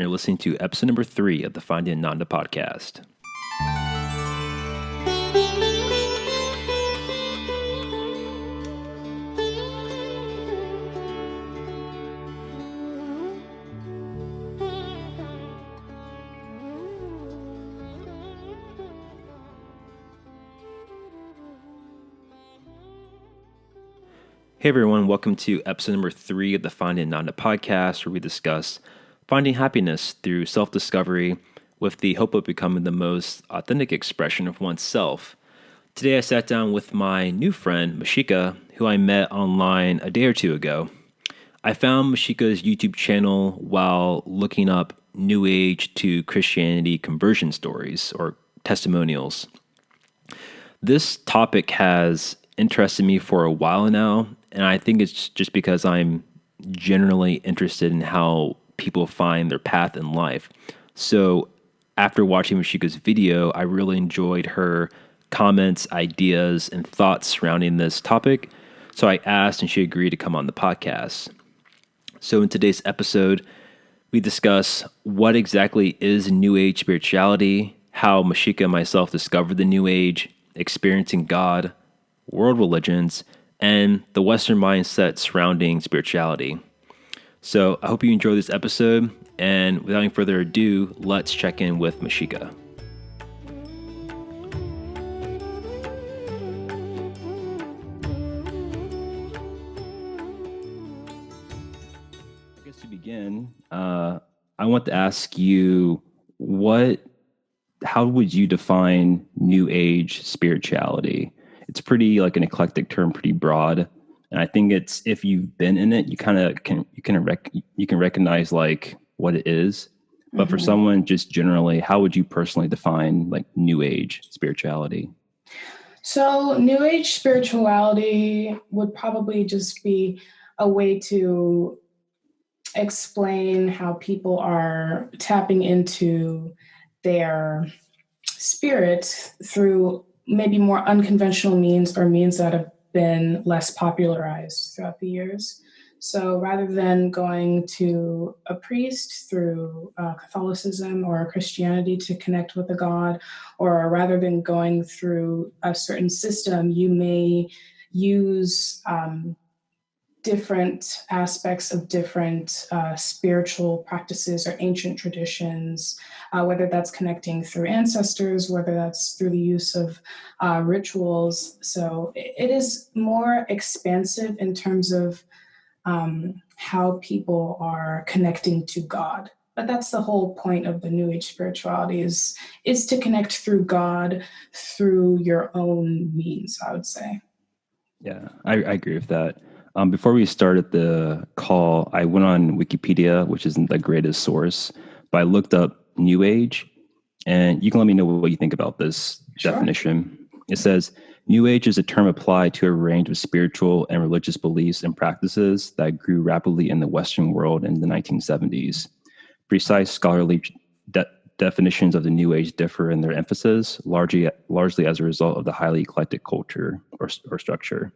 You're listening to episode number 3 of the Finding Ananda podcast. Hey everyone, welcome to episode number 3 of the Finding Ananda podcast, where we discuss finding happiness through self-discovery with the hope of becoming the most authentic expression of oneself. Today I sat down with my new friend, Mashika, who I met online a day or two ago. I found Mashika's YouTube channel while looking up New Age to Christianity conversion stories or testimonials. This topic has interested me for a while now, and I think it's just because I'm generally interested in how people find their path in life. So after watching Mashika's video, I really enjoyed her comments, ideas, and thoughts surrounding this topic. So I asked and she agreed to come on the podcast. So in today's episode, we discuss what exactly is New Age spirituality, how Mashika and myself discovered the New Age, experiencing God, world religions, and the Western mindset surrounding spirituality. So I hope you enjoy this episode, and without any further ado, let's check in with Mashika. I guess to begin, I want to ask you, how would you define New Age spirituality? It's pretty like an eclectic term, pretty broad, and I think it's, if you've been in it, you can recognize like what it is. But for someone just generally, how would you personally define like New Age spirituality? So New Age spirituality would probably just be a way to explain how people are tapping into their spirit through maybe more unconventional means or means that have been less popularized throughout the years. So rather than going to a priest through Catholicism or Christianity to connect with a god, or rather than going through a certain system, you may use different aspects of different spiritual practices or ancient traditions, whether that's connecting through ancestors, whether that's through the use of rituals. So it is more expansive in terms of how people are connecting to God. But that's the whole point of the New Age spirituality is to connect through God through your own means, I would say. Yeah, I agree with that. Before we started the call, I went on Wikipedia, which isn't the greatest source, but I looked up New Age, and you can let me know what you think about this definition. It says, New Age is a term applied to a range of spiritual and religious beliefs and practices that grew rapidly in the Western world in the 1970s. Precise scholarly definitions of the New Age differ in their emphasis, largely as a result of the highly eclectic culture or structure.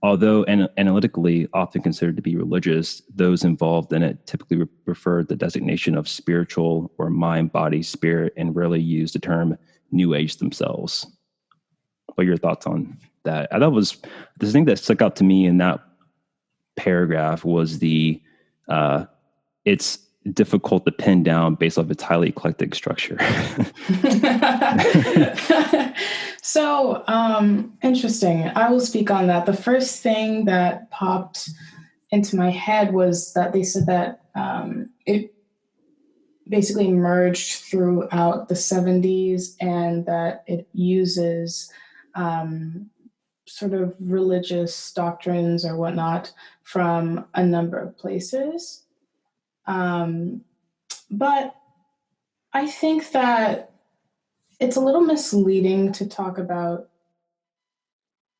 Although analytically often considered to be religious, those involved in it typically prefer the designation of spiritual or mind, body, spirit, and rarely use the term New Age themselves. What are your thoughts on that? I thought was the thing that stuck out to me in that paragraph was it's difficult to pin down based off its highly eclectic structure. So interesting. I will speak on that. The first thing that popped into my head was that they said that it basically emerged throughout the 70s and that it uses sort of religious doctrines or whatnot from a number of places. But I think that it's a little misleading to talk about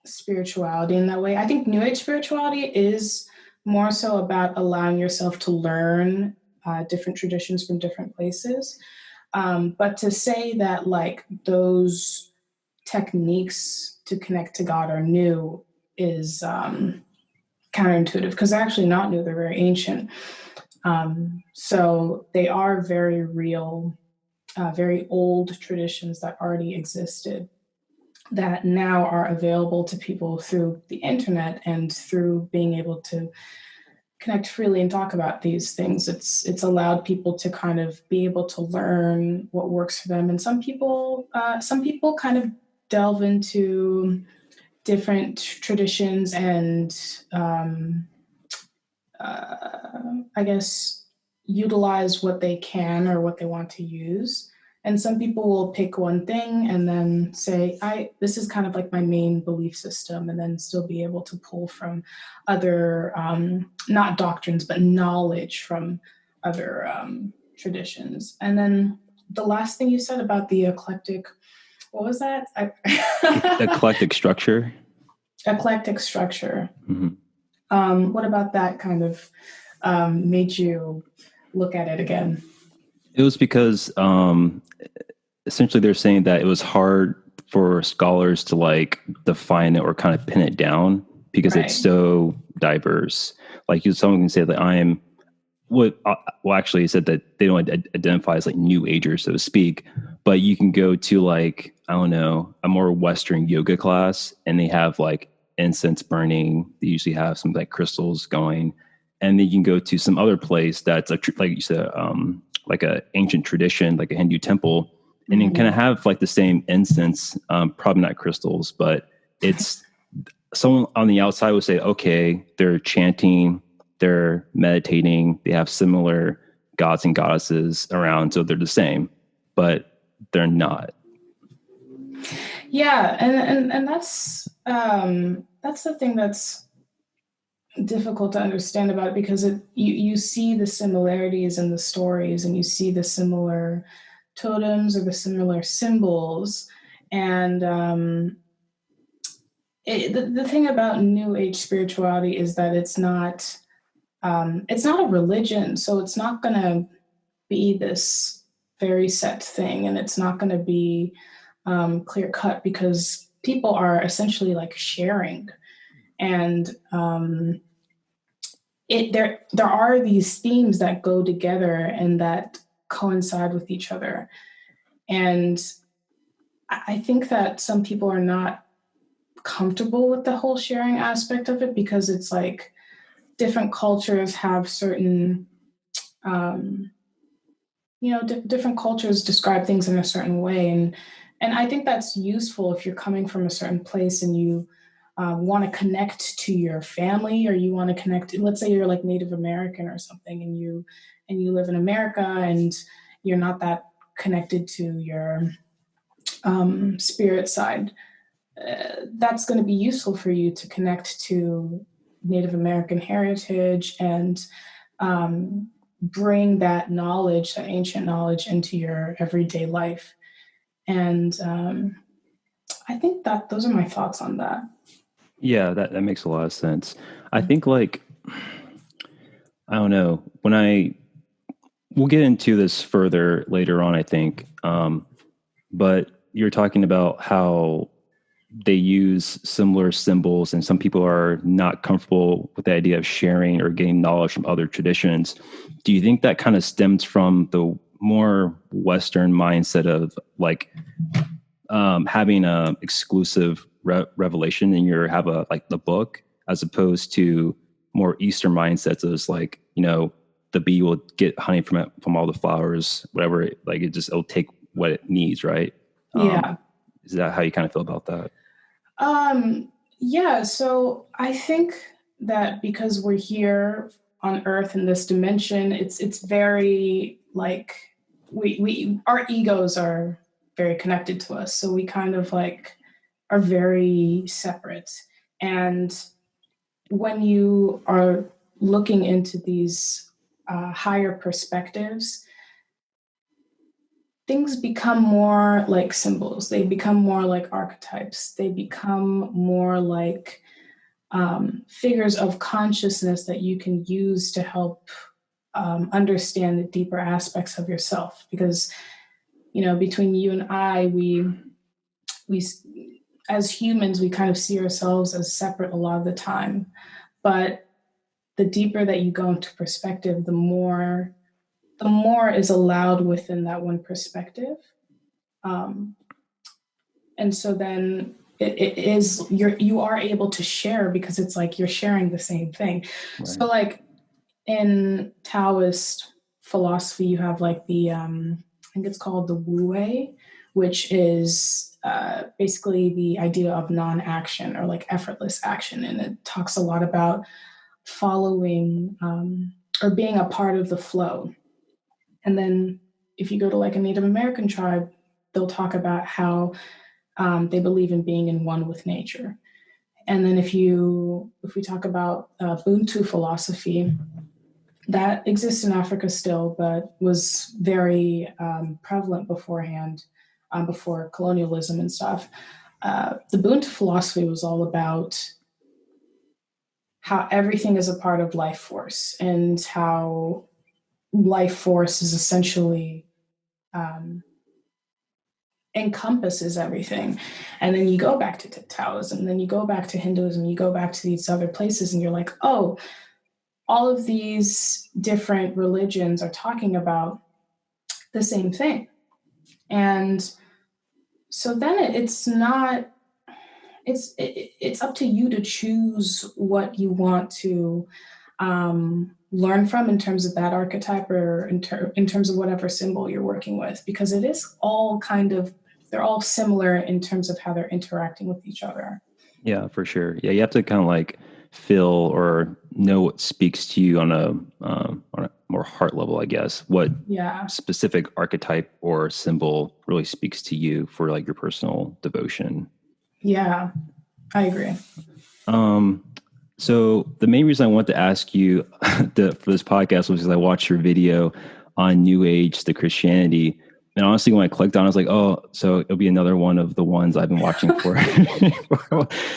spirituality in that way. I think New Age spirituality is more so about allowing yourself to learn different traditions from different places. But to say that like those techniques to connect to God are new is counterintuitive, because they're actually not new, they're very ancient. So they are very real, very old traditions that already existed that now are available to people through the internet and through being able to connect freely and talk about these things. It's allowed people to kind of be able to learn what works for them, and some people kind of delve into different traditions and I guess utilize what they can or what they want to use. And some people will pick one thing and then say, I this is kind of like my main belief system, and then still be able to pull from other not doctrines, but knowledge from other traditions. And then the last thing you said about the eclectic, what was that? Eclectic structure. Eclectic structure. Mm-hmm. What about that kind of made you look at it again? It was because essentially they're saying that it was hard for scholars to like define it or kind of pin it down because it's Right. so diverse. Like someone can say that I am what well actually he said that they don't identify as like new agers, so to speak, but you can go to like I don't know a more western yoga class and they have like incense burning, they usually have some like crystals going, and then you can go to some other place that's like you said like a ancient tradition like a Hindu temple, and then kind of Mm-hmm. have like the same incense, probably not crystals, but it's someone on the outside would say, okay, they're chanting, they're meditating, they have similar gods and goddesses around, so they're the same, but they're not. Yeah, and that's the thing that's difficult to understand about it, because you see the similarities in the stories, and you see the similar totems or the similar symbols, and the thing about New Age spirituality is that it's not a religion, so it's not going to be this very set thing, and it's not going to be clear cut, because people are essentially like sharing, and there are these themes that go together and that coincide with each other, and I think that some people are not comfortable with the whole sharing aspect of it, because it's like different cultures have certain um, different cultures describe things in a certain way, and I think that's useful if you're coming from a certain place and you want to connect to your family, or you want to connect, let's say you're like Native American or something, and you live in America, and you're not that connected to your spirit side. That's going to be useful for you to connect to Native American heritage and bring that knowledge, that ancient knowledge, into your everyday life. And I think that those are my thoughts on that. Yeah, that makes a lot of sense. I think like I don't know when I we'll get into this further later on, I think, but you're talking about how they use similar symbols and some people are not comfortable with the idea of sharing or getting knowledge from other traditions. Do you think that kind of stems from the more Western mindset of like having a exclusive revelation in your have a like the book, as opposed to more Eastern mindsets as like, you know, the bee will get honey from it, from all the flowers, whatever, like it'll take what it needs, right? Yeah. Is that how you kind of feel about that? Yeah. So I think that because we're here on Earth in this dimension, it's very like we our egos are very connected to us. So we kind of like are very separate. And when you are looking into these higher perspectives, things become more like symbols. They become more like archetypes. They become more like figures of consciousness that you can use to help understand the deeper aspects of yourself. Because between you and I, we as humans we kind of see ourselves as separate a lot of the time, but the deeper that you go into perspective, the more is allowed within that one perspective. Um, and so then it is you are able to share because it's like you're sharing the same thing. Right. So like in Taoist philosophy, you have like I think it's called the Wu Wei, which is basically the idea of non-action or like effortless action, and it talks a lot about following or being a part of the flow. And then if you go to like a Native American tribe, they'll talk about how they believe in being in one with nature. And then if we talk about Ubuntu philosophy, that exists in Africa still, but was very prevalent beforehand, before colonialism and stuff. The Ubuntu philosophy was all about how everything is a part of life force and how life force is essentially um, encompasses everything. And then you go back to Taoism, and then you go back to Hinduism, you go back to these other places, and you're like, oh, all of these different religions are talking about the same thing. And so then it's not it's up to you to choose what you want to learn from in terms of that archetype or in terms of whatever symbol you're working with, because it is all kind of they're all similar in terms of how they're interacting with each other. Yeah, for sure. Yeah, you have to kind of like feel or know what speaks to you on a more heart level, I guess. What Yeah, specific archetype or symbol really speaks to you for like your personal devotion. yeah, I agree. Um, so the main reason I want to ask you for this podcast was because I watched your video on New Age to Christianity. And honestly, when I clicked on it, I was like, oh, so it'll be another one of the ones I've been watching for,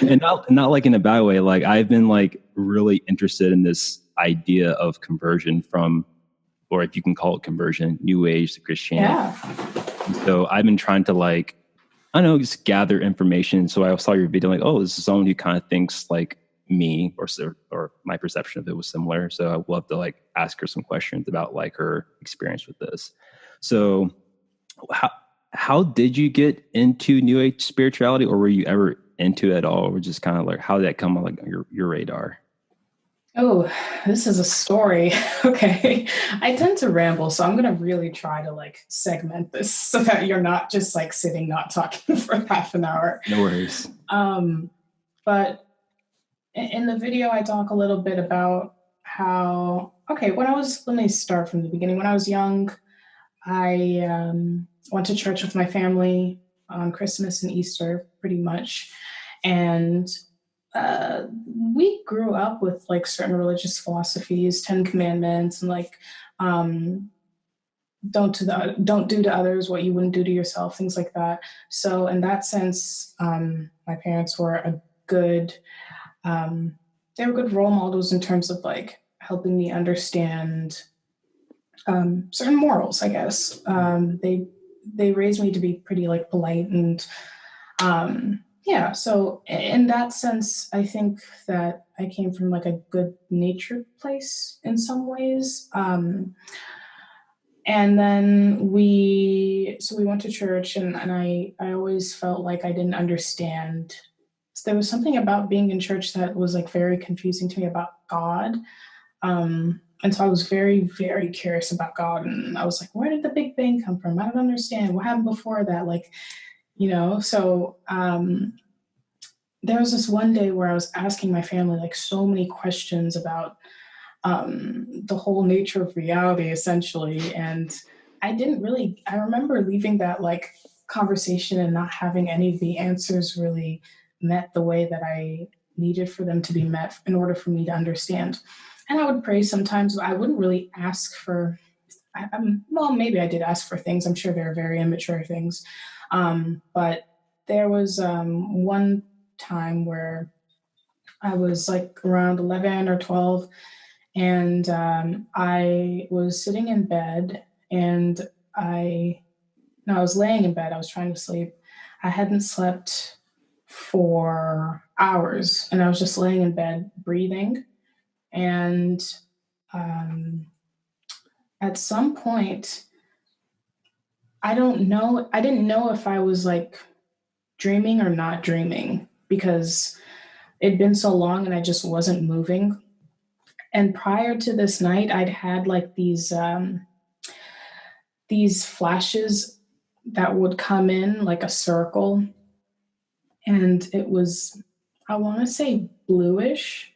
and not like in a bad way. Like I've been like really interested in this idea of conversion from, or if you can call it conversion, New Age to Christianity. Yeah, So I've been trying to like, I don't know, just gather information. So I saw your video, like, oh, this is someone who kind of thinks like me, or my perception of it was similar. So I would love to like ask her some questions about like her experience with this. So how did you get into New Age spirituality, or were you ever into it at all, or just kind of like how did that come on like your radar? oh, this is a story. Okay, I tend to ramble, so I'm gonna really try to like segment this so that you're not just like sitting not talking for half an hour. No worries. um but in the video, I talk a little bit about how, okay, let me start from the beginning. When I was young, I went to church with my family on Christmas and Easter, pretty much. And we grew up with like certain religious philosophies, Ten Commandments, and like um, don't do to others what you wouldn't do to yourself, things like that. So in that sense, my parents were a good um, they were good role models in terms of like helping me understand certain morals, I guess. They raised me to be pretty like polite and yeah. So in that sense, I think that I came from like a good natured place in some ways. And then we went to church, and I always felt like I didn't understand. So there was something about being in church that was like very confusing to me about God. And so I was very, very curious about God. And I was like, where did the Big Bang come from? I don't understand. What happened before that? Like, so there was this one day where I was asking my family like so many questions about the whole nature of reality, essentially. And I remember leaving that like conversation and not having any of the answers really met the way that I needed for them to be met in order for me to understand. And I would pray sometimes, but I wouldn't really ask for, well, maybe I did ask for things. I'm sure there are very immature things. But there was one time where I was like around 11 or 12, and I was sitting in bed, and I, no, I was laying in bed. I was trying to sleep. I hadn't slept for hours, and I was just laying in bed breathing. And um, at some point, I didn't know if I was like dreaming or not dreaming because it'd been so long and I just wasn't moving. And prior to this night, I'd had like these flashes that would come in like a circle, and it was, I want to say, bluish.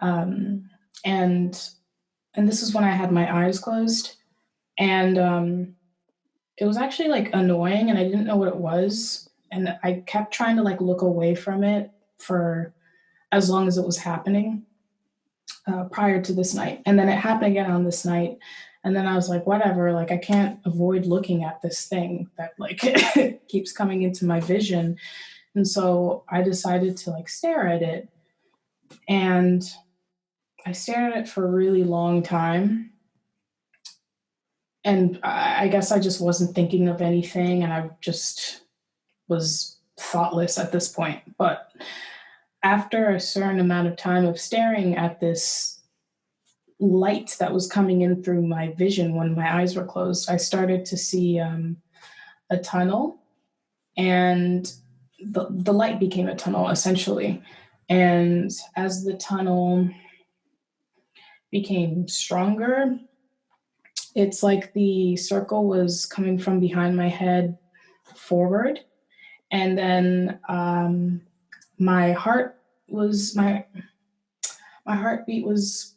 Um, and and this is when I had my eyes closed, and it was actually like annoying, and I didn't know what it was, and I kept trying to like look away from it for as long as it was happening prior to this night. And then it happened again on this night. And then I was like, whatever, like I can't avoid looking at this thing that like keeps coming into my vision. And so I decided to like stare at it. And I stared at it for a really long time. And I guess I just wasn't thinking of anything and I just was thoughtless at this point. But after a certain amount of time of staring at this light that was coming in through my vision when my eyes were closed, I started to see a tunnel, and the light became a tunnel essentially. And as the tunnel became stronger, it's like the circle was coming from behind my head forward. And then my heart was my heartbeat was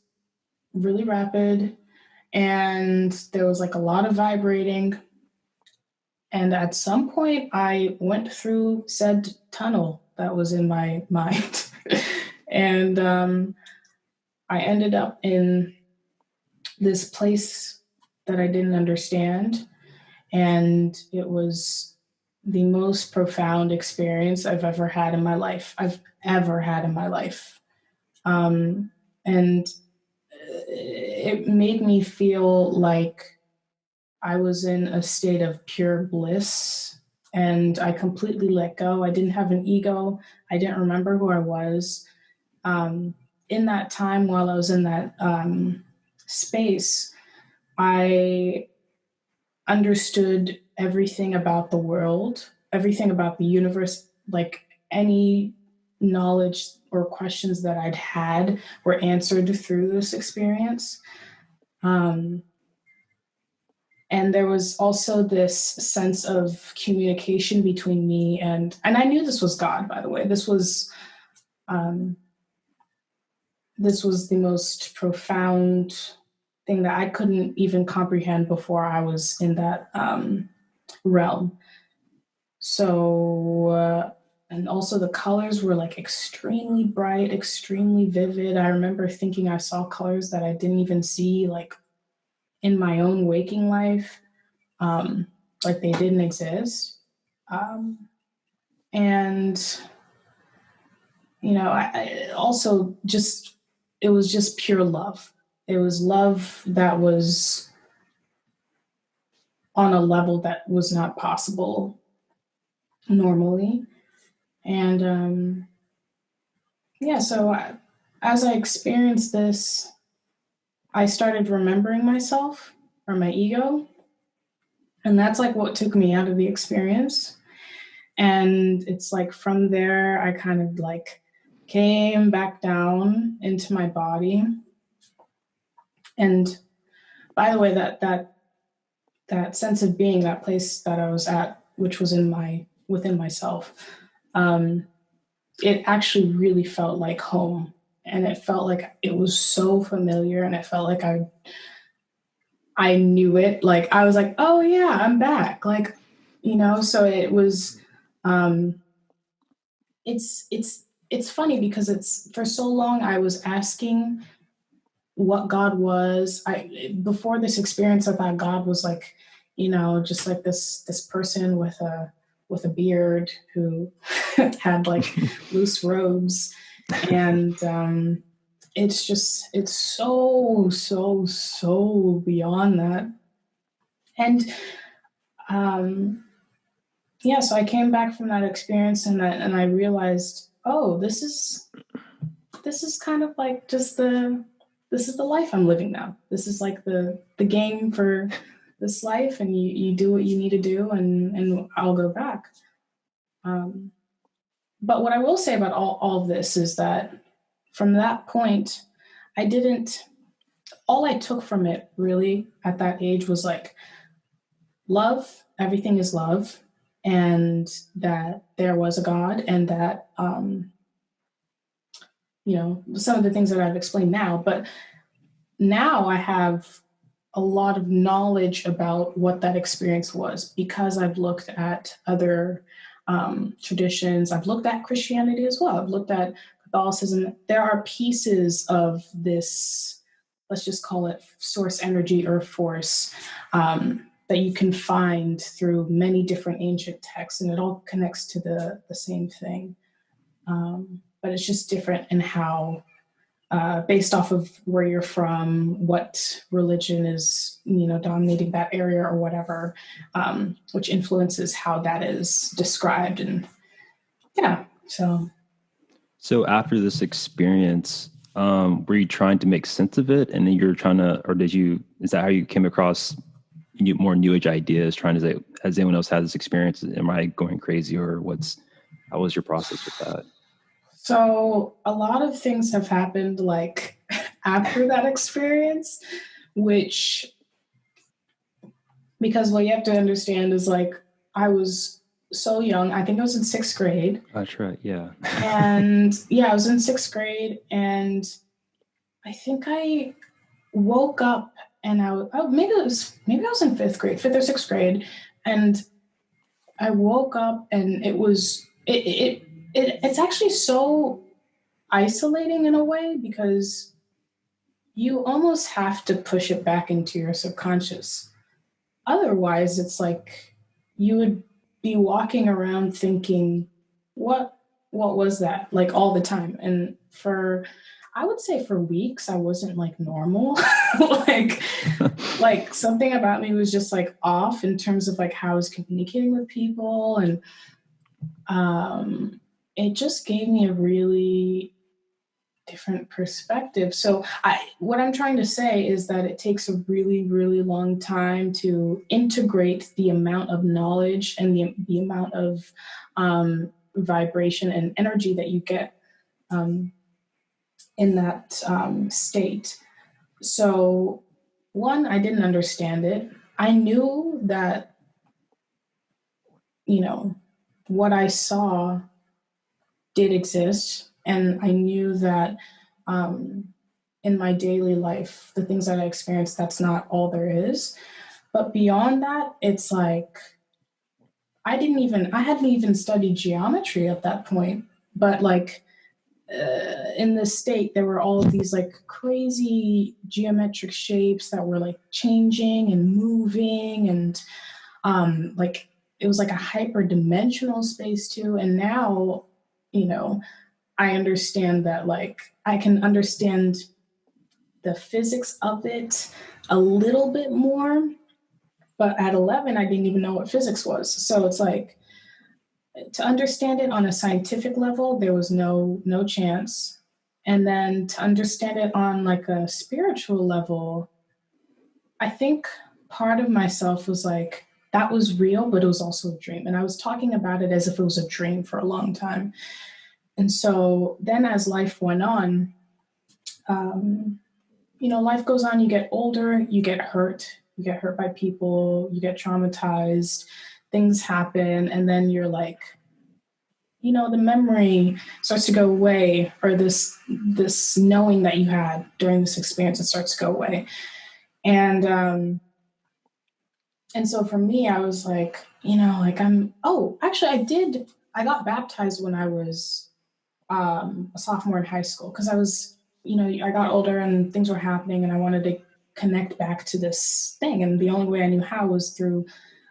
really rapid, and there was like a lot of vibrating. And at some point, I went through said tunnel that was in my mind. And I ended up in this place that I didn't understand. And it was the most profound experience I've ever had in my life. I've ever had in my life. And it made me feel like I was in a state of pure bliss, and I completely let go. I didn't have an ego. I didn't remember who I was. Um, in that time, while I was in that space, I understood everything about the world, everything about the universe, like any knowledge or questions that I'd had were answered through this experience. Um, and there was also this sense of communication between me and I knew this was God, by the way. Um, this was the most profound thing that I couldn't even comprehend before I was in that realm. So and also the colors were like extremely bright, extremely vivid. I remember thinking I saw colors that I didn't even see like in my own waking life, um, like they didn't exist. Um, and I also just, it was just pure love. It was love that was on a level that was not possible normally. And yeah, so as I experienced this, I started remembering myself or my ego. And that's like what took me out of the experience. And it's like from there, I kind of like came back down into my body. And by the way, that sense of being, that place that I was at, which was within myself, um, it actually really felt like home. And it felt like it was so familiar, and it felt like I knew it. Like I was like, oh yeah, I'm back. Like, so it was um it's funny because it's for so long I was asking what God was. I before this experience, I thought God was like, just like this person with a beard who had like loose robes. And it's so beyond that. And um yeah, so I came back from that experience, and I realized, oh, this is kind of like just this is the life I'm living now. This is like the game for this life, and you do what you need to do, and I'll go back. Um, but what I will say about all of this is that from that point, I didn't. All I took from it really at that age was like love. Everything is love, and that there was a God, and that some of the things that I've explained now. But now I have a lot of knowledge about what that experience was because I've looked at other traditions. I've looked at Christianity as well. I've looked at Catholicism. There are pieces of this, let's just call it source energy or force, that you can find through many different ancient texts, and it all connects to the same thing. But it's just different in how based off of where you're from, what religion is, dominating that area or whatever, which influences how that is described. And yeah, so. So after this experience, were you trying to make sense of it, and then you're trying to, or did you? Is that how you came across more New Age ideas? Trying to say, has anyone else had this experience? Am I going crazy, or what's? How was your process with that? So a lot of things have happened like after that experience, which, because what you have to understand is like I was so young. I think I was in sixth grade. That's right. Yeah. And yeah, I was in sixth grade, and I think I woke up and maybe I was in fifth or sixth grade, and I woke up and it's actually so isolating in a way because you almost have to push it back into your subconscious. Otherwise, it's like you would be walking around thinking, what what was that? Like all the time. And for I would say for weeks I wasn't like normal. like like something about me was just like off in terms of like how I was communicating with people, and it just gave me a really different perspective. So what I'm trying to say is that it takes a really, really long time to integrate the amount of knowledge and the amount of vibration and energy that you get um, in that state. So one, I didn't understand it. I knew that, you know, what I saw did exist. And I knew that um, in my daily life, the things that I experienced, that's not all there is. But beyond that, it's like I hadn't even studied geometry at that point. But like in this state, there were all of these like crazy geometric shapes that were like changing and moving, and like it was like a hyper-dimensional space too. And now, you know, I understand that, like I can understand the physics of it a little bit more, but at 11 I didn't even know what physics was. So it's like to understand it on a scientific level there was no chance, and then to understand it on like a spiritual level, I think part of myself was like that was real, but it was also a dream, and I was talking about it as if it was a dream for a long time. And so then as life went on, um, life goes on, you get older, you get hurt by people, you get traumatized, things happen, and then you're like, the memory starts to go away, or this knowing that you had during this experience, it starts to go away. And so for me, I was like, like actually I got baptized when I was a sophomore in high school, because I got older and things were happening and I wanted to connect back to this thing. And the only way I knew how was through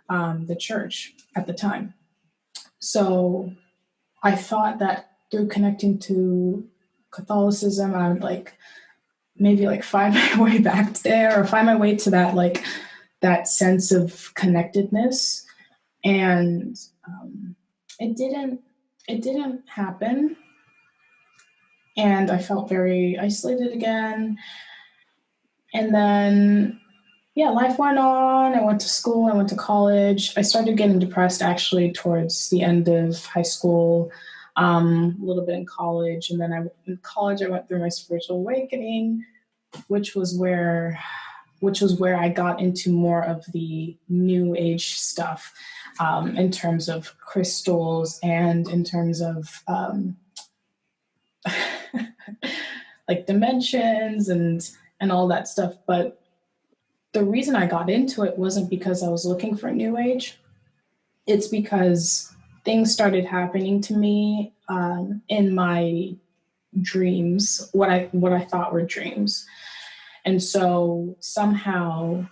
the church at the time. So I thought that through connecting to Catholicism, I would like maybe like find my way back there, or find my way to that, like that sense of connectedness. And it didn't happen. And I felt very isolated again. And then, yeah, life went on. I went to school, I went to college. I started getting depressed actually towards the end of high school, a little bit in college. And then in college, I went through my spiritual awakening, which was where I got into more of the new age stuff, in terms of crystals and in terms of like dimensions and all that stuff. But the reason I got into it wasn't because I was looking for new age. It's because things started happening to me, in my dreams, what I thought were dreams. And so somehow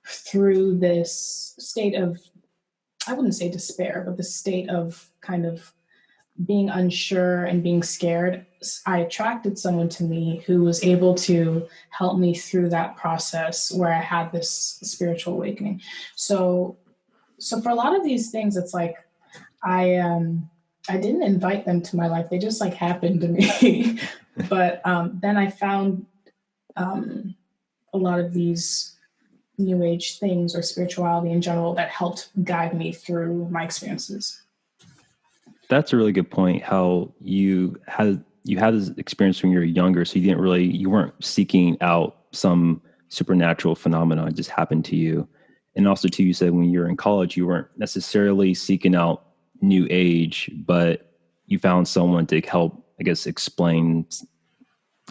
through this state of, I wouldn't say despair, but the state of kind of being unsure and being scared, I attracted someone to me who was able to help me through that process where I had this spiritual awakening. So, so for a lot of these things, it's like I didn't invite them to my life; they just like happened to me. But then I found a lot of these new age things or spirituality in general that helped guide me through my experiences. That's a really good point. How you had this experience when you were younger, so you weren't seeking out some supernatural phenomenon; it just happened to you. And also, too, you said when you were in college, you weren't necessarily seeking out new age, but you found someone to help, I guess, explain,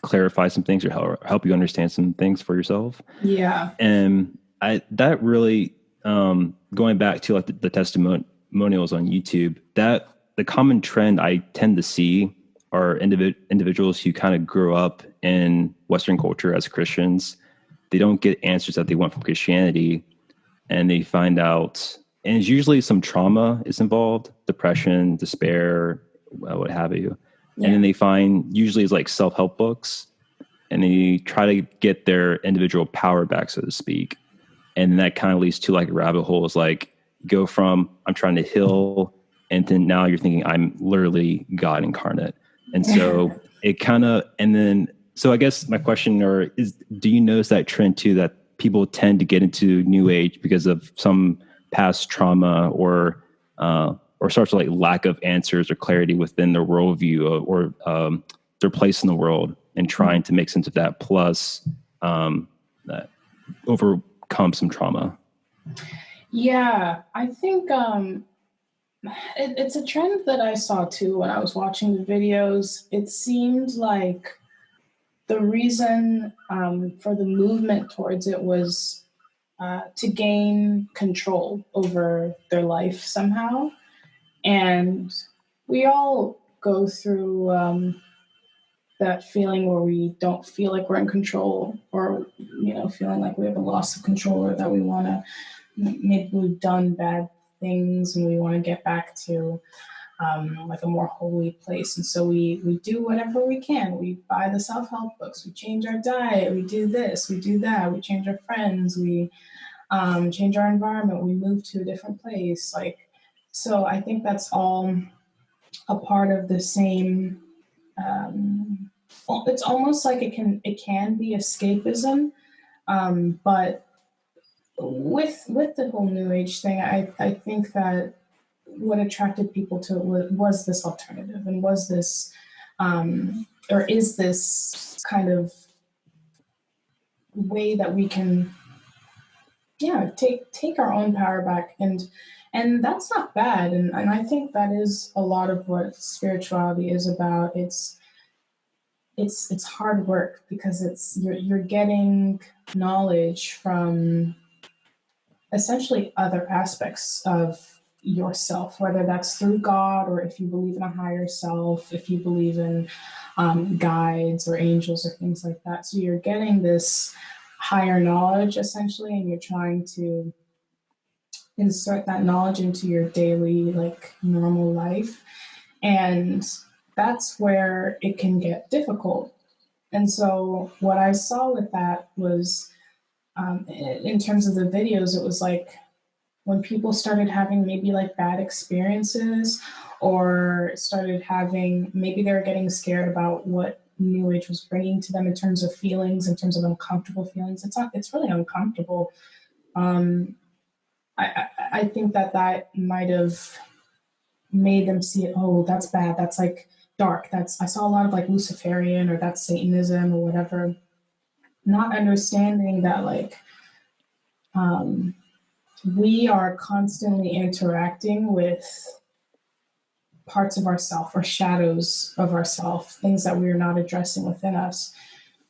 clarify some things, or help you understand some things for yourself. Yeah. And I that really going back to like the testimonials on YouTube, that the common trend I tend to see are individuals who kind of grew up in Western culture as Christians. They don't get answers that they want from Christianity, and they find out, and it's usually some trauma is involved, depression, despair, what have you. And Yeah. then they find usually it's like self-help books, and they try to get their individual power back, so to speak. And that kind of leads to like a rabbit hole. Is like go from I'm trying to heal, and then now you're thinking I'm literally God incarnate. And so it kind of, and then so I guess my question or is, do you notice that trend too, that people tend to get into New Age because of some past trauma or sorts of like lack of answers or clarity within their worldview or their place in the world, and trying to make sense of that, plus that overcome some trauma. Yeah, I think it's a trend that I saw too when I was watching the videos. It seemed like the reason for the movement towards it was to gain control over their life somehow. And we all go through that feeling where we don't feel like we're in control, or feeling like we have a loss of control, or that we want to, maybe we've done bad things and we want to get back to like a more holy place. And so we do whatever we can. We buy the self-help books, we change our diet, we do this, we do that, we change our friends, we change our environment, we move to a different place. Like, so I think that's all a part of the same. Um, it's almost like it can be escapism, but with the whole new age thing, I think that what attracted people to it was this alternative, and was this or is this kind of way that we can, yeah, take our own power back. And that's not bad. And I think that is a lot of what spirituality is about. It's hard work, because you're getting knowledge from essentially other aspects of yourself, whether that's through God, or if you believe in a higher self, if you believe in guides or angels or things like that. So you're getting this higher knowledge essentially, and you're trying to insert that knowledge into your daily, like, normal life. And that's where it can get difficult. And so what I saw with that was, in terms of the videos, it was like when people started having maybe like bad experiences, or started having, maybe they were getting scared about what New Age was bringing to them in terms of feelings, in terms of uncomfortable feelings. It's not. It's really uncomfortable. Um, I think that might have made them see it. Oh, that's bad. That's like dark. That's I saw a lot of like Luciferian or that's Satanism or whatever. Not understanding that like um, we are constantly interacting with parts of ourself or shadows of ourself, things that we are not addressing within us.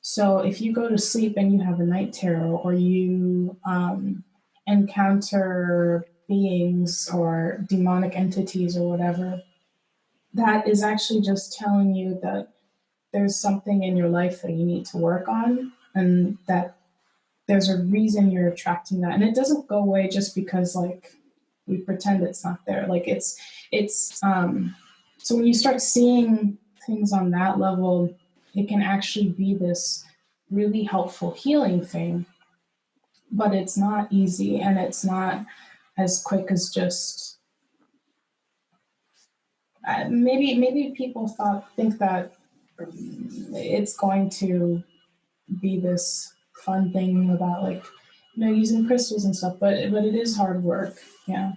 So if you go to sleep and you have a night terror or you encounter beings or demonic entities or whatever, that is actually just telling you that there's something in your life that you need to work on and that there's a reason you're attracting that. And it doesn't go away just because like we pretend it's not there. Like it's so when you start seeing things on that level, it can actually be this really helpful healing thing, but it's not easy and it's not as quick as just maybe people think that it's going to be this fun thing about like using crystals and stuff, but it is hard work. Yeah.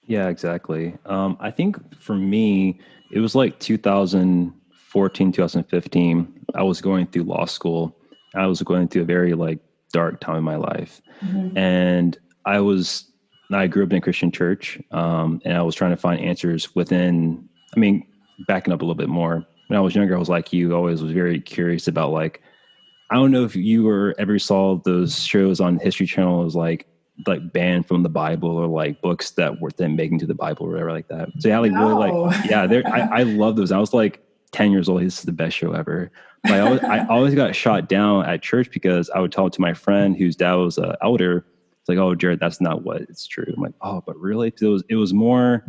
Yeah, exactly. I think for me, it was like 2014, 2015. I was going through law school. I was going through a very like dark time in my life. Mm-hmm. And I was, I grew up in a Christian church, and I was trying to find answers within, I mean, backing up a little bit more. When I was younger, I was like you, always was very curious about like, I don't know if you were ever saw those shows on History Channel as like banned from the Bible or like books that were then making to the Bible or whatever like that. So yeah, like really like No. yeah, there I love those. I was like 10 years old. This is the best show ever. But I always got shot down at church because I would talk to my friend whose dad was an elder. It's like, oh, Jared, that's not what it's true. I'm like, oh, but really, it was more.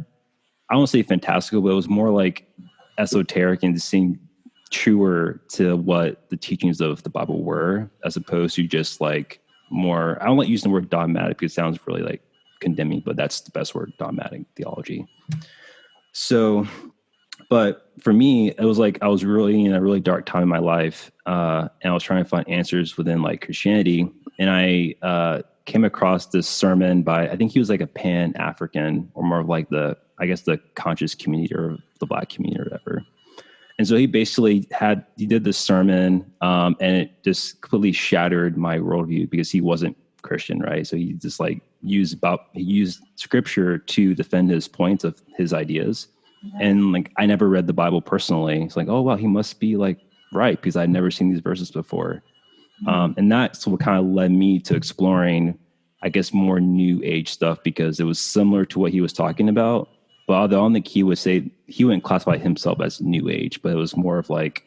I won't say fantastical, but it was more like esoteric and seemed truer to what the teachings of the Bible were, as opposed to just like more. I don't like using the word dogmatic because it sounds really like condemning, but that's the best word, dogmatic theology. So, but for me, it was like I was really in a really dark time in my life, and I was trying to find answers within like Christianity, and I came across this sermon by I think he was like a Pan African or more of like the I guess the conscious community or the Black community or whatever. And so he basically he did this sermon, and it just completely shattered my worldview because he wasn't Christian, right? So he just like he used scripture to defend his points of his ideas. And like I never read the Bible personally. It's like, oh wow, he must be like right because I'd never seen these verses before. And that's what kind of led me to exploring, I guess, more new age stuff because it was similar to what he was talking about. But I don't think he would say he wouldn't classify himself as new age, but it was more of like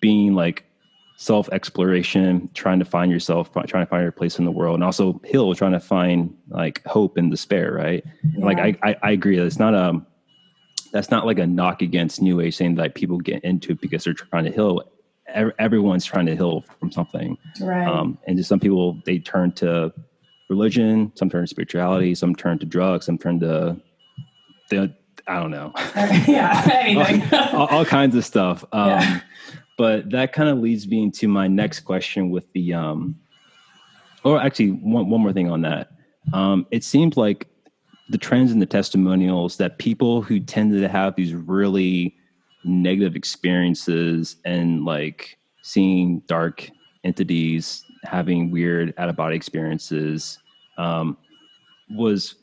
being like self exploration, trying to find yourself, trying to find your place in the world, and also Hill trying to find like hope and despair, right? And like Yeah. I agree that it's not that's not like a knock against new age saying that people get into it because they're trying to heal. Everyone's trying to heal from something. Right. And just some people, they turn to religion, some turn to spirituality, some turn to drugs, some turn to I don't know. Yeah. Anything. all kinds of stuff. Yeah. But that kind of leads me into my next question with the or actually one more thing on that. It seems like the trends and the testimonials that people who tended to have these really negative experiences and like seeing dark entities having weird out of body experiences was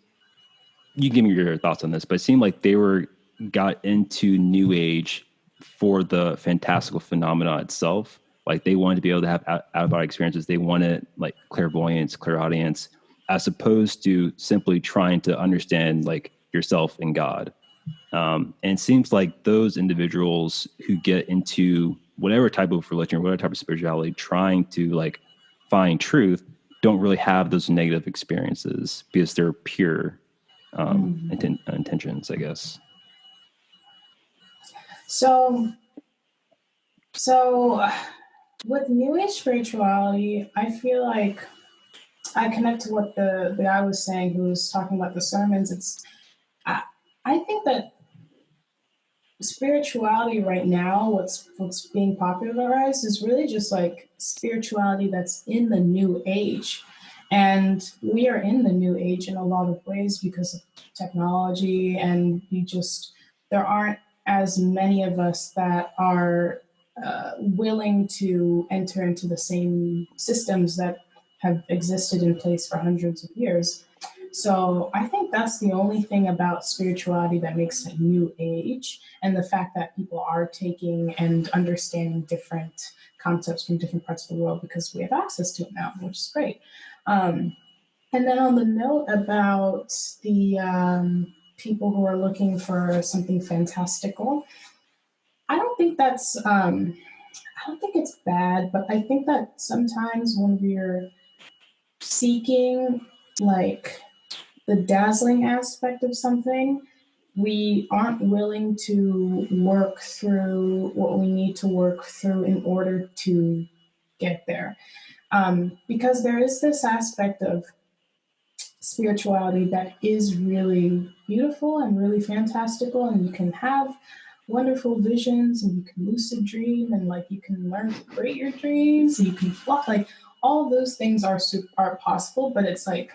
you give me your thoughts on this, but it seemed like they were got into new age for the fantastical phenomena itself. Like they wanted to be able to have out of body experiences. They wanted like clairvoyance, clairaudience, as opposed to simply trying to understand like yourself and God. And it seems like those individuals who get into whatever type of religion or whatever type of spirituality, trying to like find truth, don't really have those negative experiences because they're pure intentions, I guess. So so with New Age spirituality, I feel like I connect to what the guy was saying who was talking about the sermons. It's I, I think that spirituality right now, what's being popularized is really just like spirituality that's in the new age. And we are in the new age in a lot of ways because of technology, and there aren't as many of us that are willing to enter into the same systems that have existed in place for hundreds of years. So I think that's the only thing about spirituality that makes it new age, and the fact that people are taking and understanding different concepts from different parts of the world because we have access to it now, which is great. Um, and then on the note about the people who are looking for something fantastical, I don't think that's I don't think it's bad, but I think that sometimes when we're seeking like the dazzling aspect of something, we aren't willing to work through what we need to work through in order to get there. Because there is this aspect of spirituality that is really beautiful and really fantastical, and you can have wonderful visions, and you can lucid dream, and like you can learn to create your dreams, and you can fly. Like all those things are possible, but it's like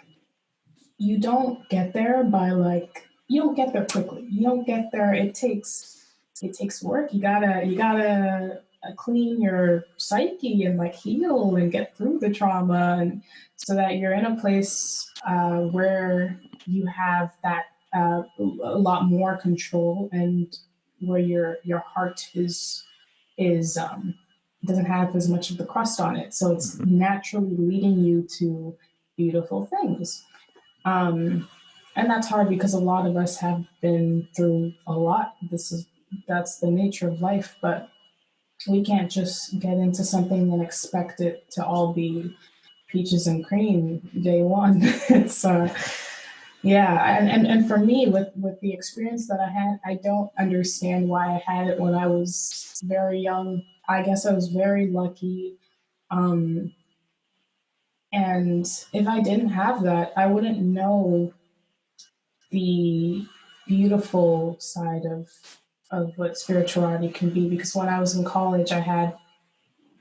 you don't get there by like you don't get there quickly. You don't get there. It takes work. You gotta clean your psyche and like heal and get through the trauma, and so that you're in a place where you have that a lot more control, and where your heart is doesn't have as much of the crust on it, so it's Mhm. naturally leading you to beautiful things. um, and that's hard because a lot of us have been through a lot. That's the nature of life, but we can't just get into something and expect it to all be peaches and cream day one. It's yeah, and for me, with the experience that I had, I don't understand why I had it when I was very young. I guess I was very lucky. Um, and if I didn't have that, I wouldn't know the beautiful side of what spirituality can be, because when I was in college I had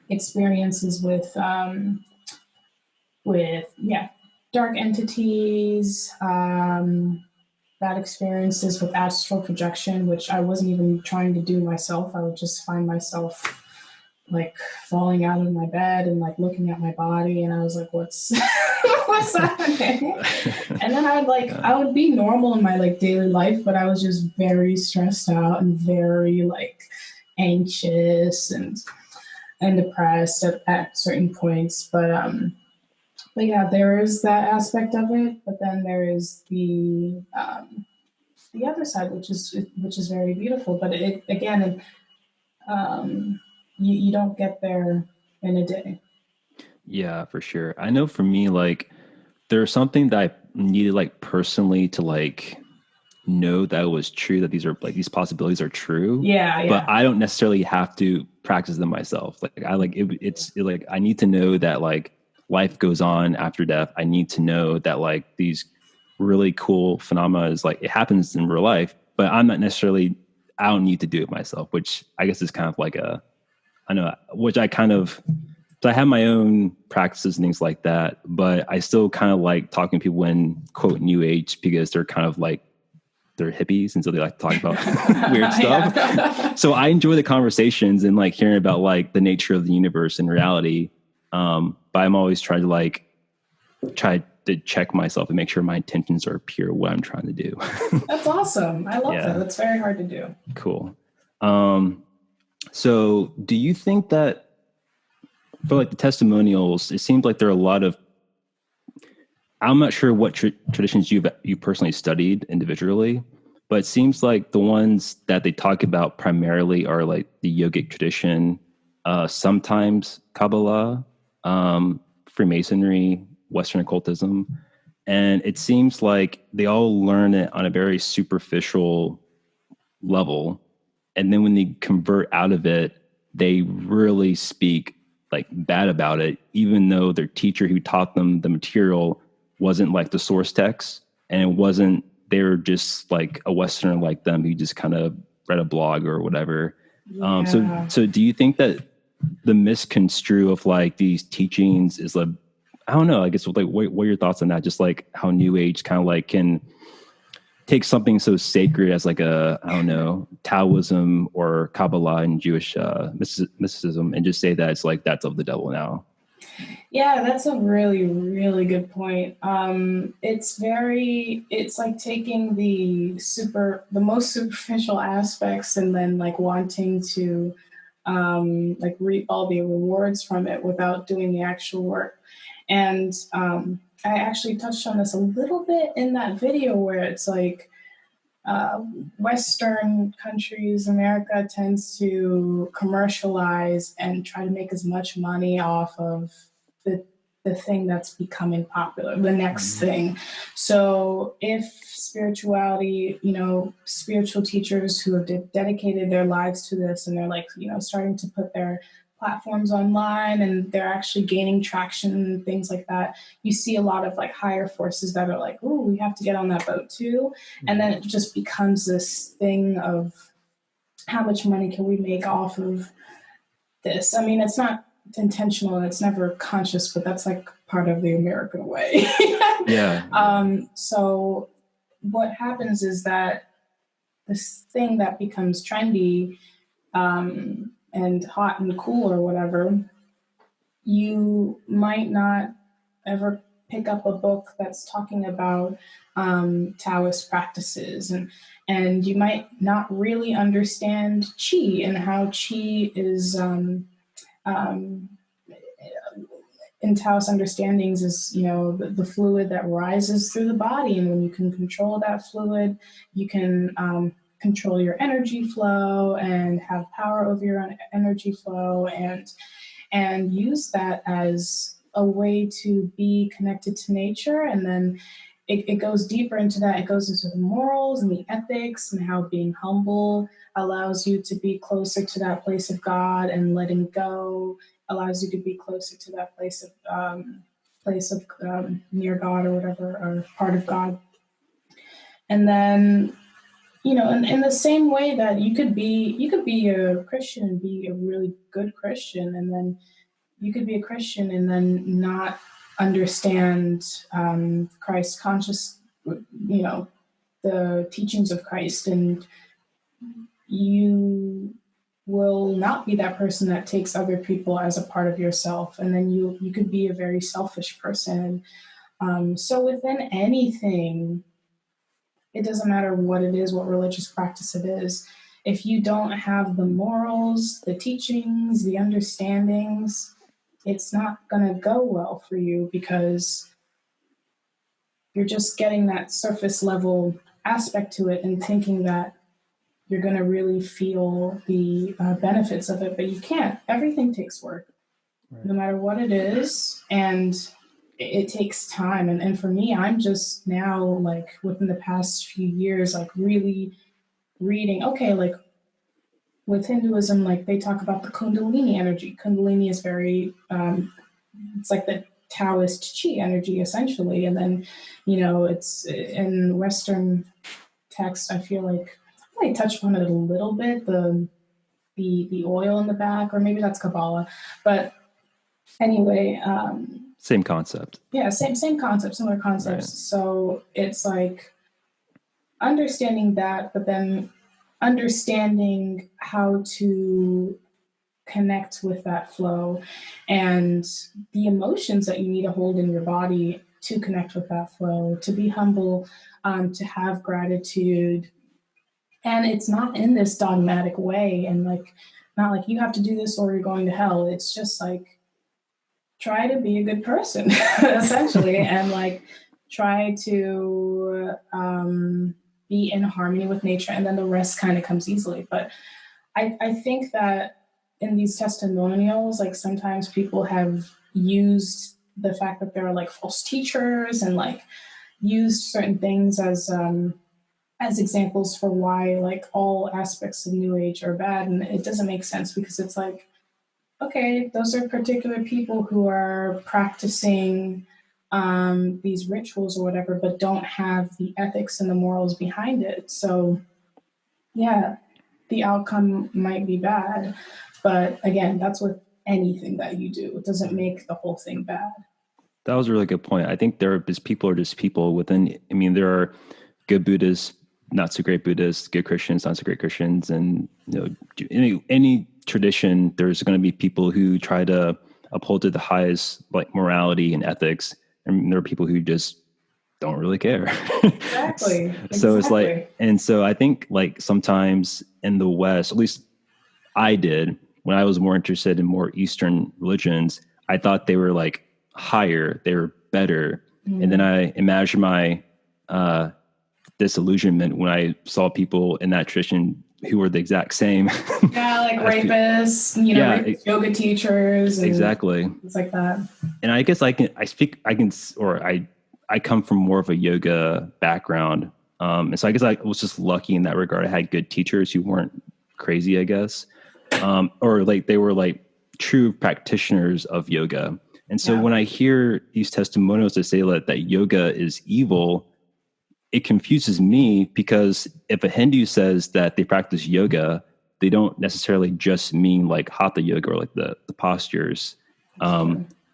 experiences with yeah, dark entities, bad experiences with astral projection, which I wasn't even trying to do myself. I would just find myself like falling out of my bed and like looking at my body, and I was like, what's what's happening? And then I would be normal in my like daily life, but I was just very stressed out and very like anxious and depressed at certain points. But yeah, there is that aspect of it, but then there is the other side, which is very beautiful. But it again, um, you don't get there in a day. Yeah, for sure. I know for me, like there's something that I needed like personally to like know that it was true, that these are like these possibilities are true, Yeah, but yeah. I don't necessarily have to practice them myself. Like I like like I need to know that like life goes on after death. I need to know that like these really cool phenomena is like it happens in real life, but I'm not necessarily I don't need to do it myself, which I guess is kind of like a I know which I kind of so I have my own practices and things like that, but I still kind of like talking to people in quote new age because they're kind of like they're hippies and so they like to talk about weird stuff. Yeah. So I enjoy the conversations and like hearing about like the nature of the universe and reality. But I'm always trying to like try to check myself and make sure my intentions are pure what I'm trying to do. That's awesome. I love that. Yeah, That's very hard to do. cool. Um, so do you think that for like the testimonials, it seems like there are a lot of I'm not sure what traditions you personally studied individually, but it seems like the ones that they talk about primarily are like the yogic tradition, sometimes Kabbalah, Freemasonry, Western occultism, and it seems like they all learn it on a very superficial level, and then when they convert out of it, they really speak like bad about it, even though their teacher who taught them the material wasn't like the source text, and it wasn't they were just like a Westerner like them who just kind of read a blog or whatever. Yeah. So do you think that the misconstrue of like these teachings is like, I don't know, I guess like what are your thoughts on that? Just like how New Age kind of like can take something so sacred as like a, I don't know, Taoism or Kabbalah and Jewish mysticism and just say that it's like that's of the devil now. Yeah, that's a really, really good point. It's like taking the most superficial aspects and then like wanting to like reap all the rewards from it without doing the actual work. And I actually touched on this a little bit in that video where it's like uh, Western countries, America tends to commercialize and try to make as much money off of the the thing that's becoming popular, the next thing. So if spirituality, spiritual teachers who have dedicated their lives to this and they're like, starting to put their platforms online and they're actually gaining traction and things like that, you see a lot of like higher forces that are like, oh, we have to get on that boat too. And then it just becomes this thing of how much money can we make off of this? I mean, it's not intentional and it's never conscious, but that's like part of the American way. Yeah. So what happens is that this thing that becomes trendy and hot and cool or whatever, you might not ever pick up a book that's talking about Taoist practices, and you might not really understand qi and how qi is um, in Taoist understandings is, the fluid that rises through the body, and when you can control that fluid, you can control your energy flow and have power over your own energy flow, and use that as a way to be connected to nature. And then it goes deeper into that. It goes into the morals and the ethics and how being humble allows you to be closer to that place of God, and letting go allows you to be closer to that place of near God or whatever, or part of God. And then, in the same way that you could be a Christian and be a really good Christian, and then you could be a Christian and then not understand Christ conscious, the teachings of Christ, and you will not be that person that takes other people as a part of yourself, and then you could be a very selfish person. So within anything, it doesn't matter what it is, what religious practice it is. If you don't have the morals, the teachings, the understandings, it's not going to go well for you, because you're just getting that surface level aspect to it and thinking that you're going to really feel the benefits of it, but you can't. Everything takes work, right, no matter what it is. And it takes time. And for me, I'm just now, like, within the past few years, like, really reading, okay, like, with Hinduism, like, they talk about the Kundalini energy. Kundalini is very, it's like the Taoist chi energy, essentially. And then, it's in Western text, I feel like I touched on it a little bit, the oil in the back, or maybe that's Kabbalah. But anyway, same concept. Yeah, same concept, similar concepts. Right. So it's like understanding that, but then understanding how to connect with that flow and the emotions that you need to hold in your body to connect with that flow, to be humble, to have gratitude. And it's not in this dogmatic way, and like, not like you have to do this or you're going to hell. It's just like, try to be a good person, essentially, and like try to be in harmony with nature, and then the rest kind of comes easily. But I think that in these testimonials, like, sometimes people have used the fact that there are like false teachers, and like used certain things as examples for why like all aspects of New Age are bad, and it doesn't make sense, because it's like, okay, those are particular people who are practicing these rituals or whatever, but don't have the ethics and the morals behind it. So, yeah. the outcome might be bad. But again, that's with anything that you do. It doesn't make the whole thing bad. That was a really good point. I think people are just people within. I mean, there are good Buddhists, not so great Buddhists, good Christians, not so great Christians, and any tradition, there's going to be people who try to uphold to the highest like morality and ethics, and there are people who just don't really care. Exactly. So it's Exactly. like, and so I think like sometimes in the West, at least I did when I was more interested in more Eastern religions, I thought they were like higher, they were better. And then I imagined my uh, disillusionment when I saw people in that tradition who were the exact same. Yeah, like as rapists, yeah, rapist yoga teachers and exactly. things like that. And I guess I come from more of a yoga background. And so I guess I was just lucky in that regard. I had good teachers who weren't crazy, I guess. Or like they were like true practitioners of yoga. And so Yeah. when I hear these testimonials that say that yoga is evil, it confuses me because if a Hindu says that they practice yoga, they don't necessarily just mean like hatha yoga or like the postures.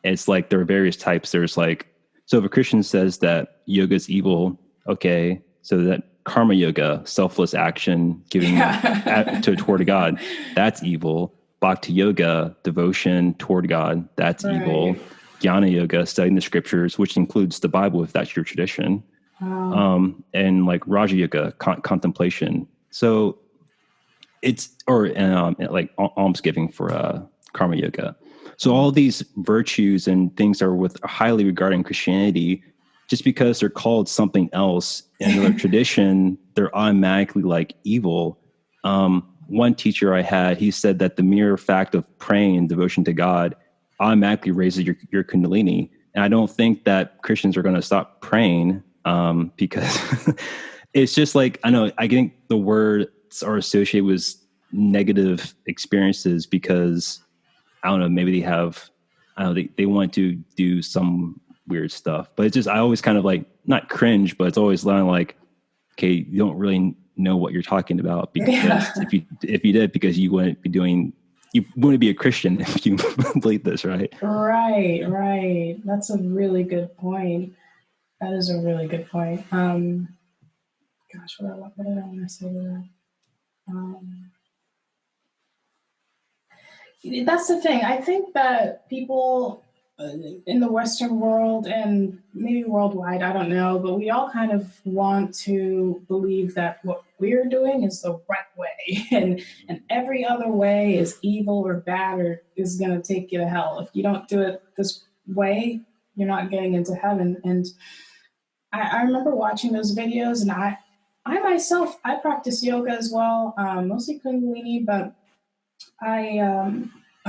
It's like there are various types. There's like, so if a Christian says that yoga is evil, okay, so that karma yoga, selfless action, giving toward God, that's evil. Bhakti yoga, devotion toward God, that's evil. Right. Jnana yoga, studying the scriptures, which includes the Bible, if that's your tradition. And like Raja yoga, contemplation. So it's, or like almsgiving for karma yoga. So all these virtues and things are with highly regarding Christianity, just because they're called something else in another tradition, they're automatically like evil. One teacher I had, he said that the mere fact of praying and devotion to God automatically raises your kundalini. And I don't think that Christians are going to stop praying because it's just like, I know, I think the words are associated with negative experiences because I don't know, maybe they have, I don't know, they want to do some weird stuff, but it's just, I always kind of like, not cringe, but it's always like, okay, you don't really know what you're talking about because if you did, because you wouldn't be a Christian if you believe this, right? Right. That's a really good point. That is a really good point. Gosh, what did I want to say to that? That's the thing. I think that people in the Western world and maybe worldwide, I don't know, but we all kind of want to believe that what we're doing is the right way, and every other way is evil or bad or is going to take you to hell. If you don't do it this way, you're not getting into heaven. And I remember watching those videos, and I myself, I practice yoga as well, mostly Kundalini, but I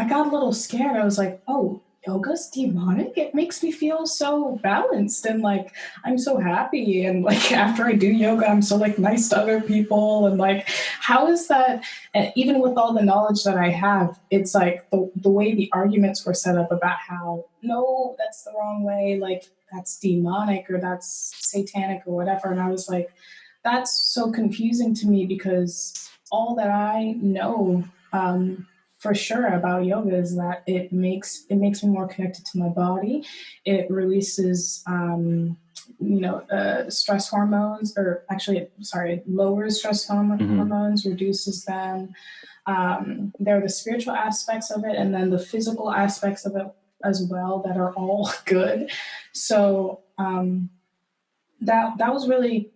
got a little scared. I was like, oh, yoga's demonic. It makes me feel so balanced and like I'm so happy. And like after I do yoga, I'm so like nice to other people. And like, how is that? And even with all the knowledge that I have, it's like the way the arguments were set up about how no, that's the wrong way. Like that's demonic or that's satanic or whatever. And I was like, that's so confusing to me because all that I know for sure about yoga is that it makes me more connected to my body. It releases stress hormones, or actually, sorry, it lowers stress hormones, reduces them. There are the spiritual aspects of it, and then the physical aspects of it as well that are all good. So that was really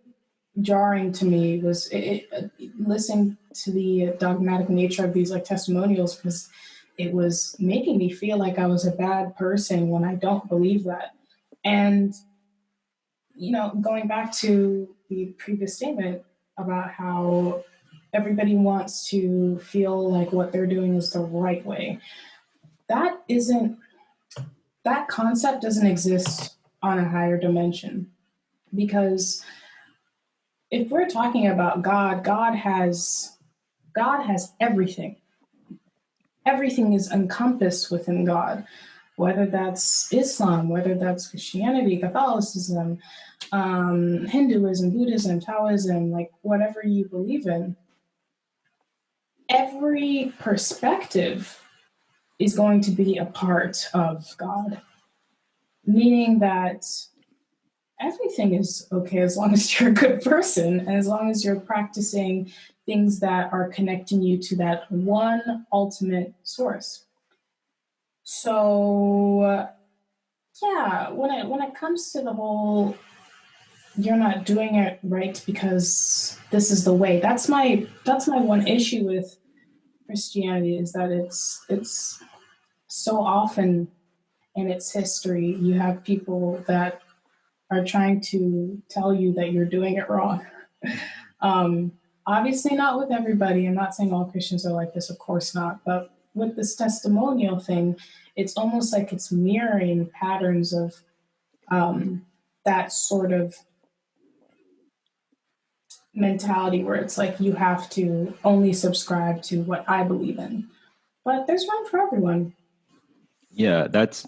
jarring to me was listening to the dogmatic nature of these like testimonials, because it was making me feel like I was a bad person when I don't believe that. And going back to the previous statement about how everybody wants to feel like what they're doing is the right way, that concept doesn't exist on a higher dimension, because if we're talking about God, God has everything. Everything is encompassed within God, whether that's Islam, whether that's Christianity, Catholicism, Hinduism, Buddhism, Taoism, like whatever you believe in. every perspective is going to be a part of God, meaning that everything is okay as long as you're a good person and as long as you're practicing things that are connecting you to that one ultimate source. So yeah, when it comes to the whole you're not doing it right because this is the way. That's my one issue with Christianity is that it's so often in its history you have people that are trying to tell you that you're doing it wrong. Um, Obviously, not with everybody. I'm not saying all Christians are like this, of course not. But with this testimonial thing, it's almost like it's mirroring patterns of that sort of mentality where it's like you have to only subscribe to what I believe in. But there's room for everyone. Yeah, that's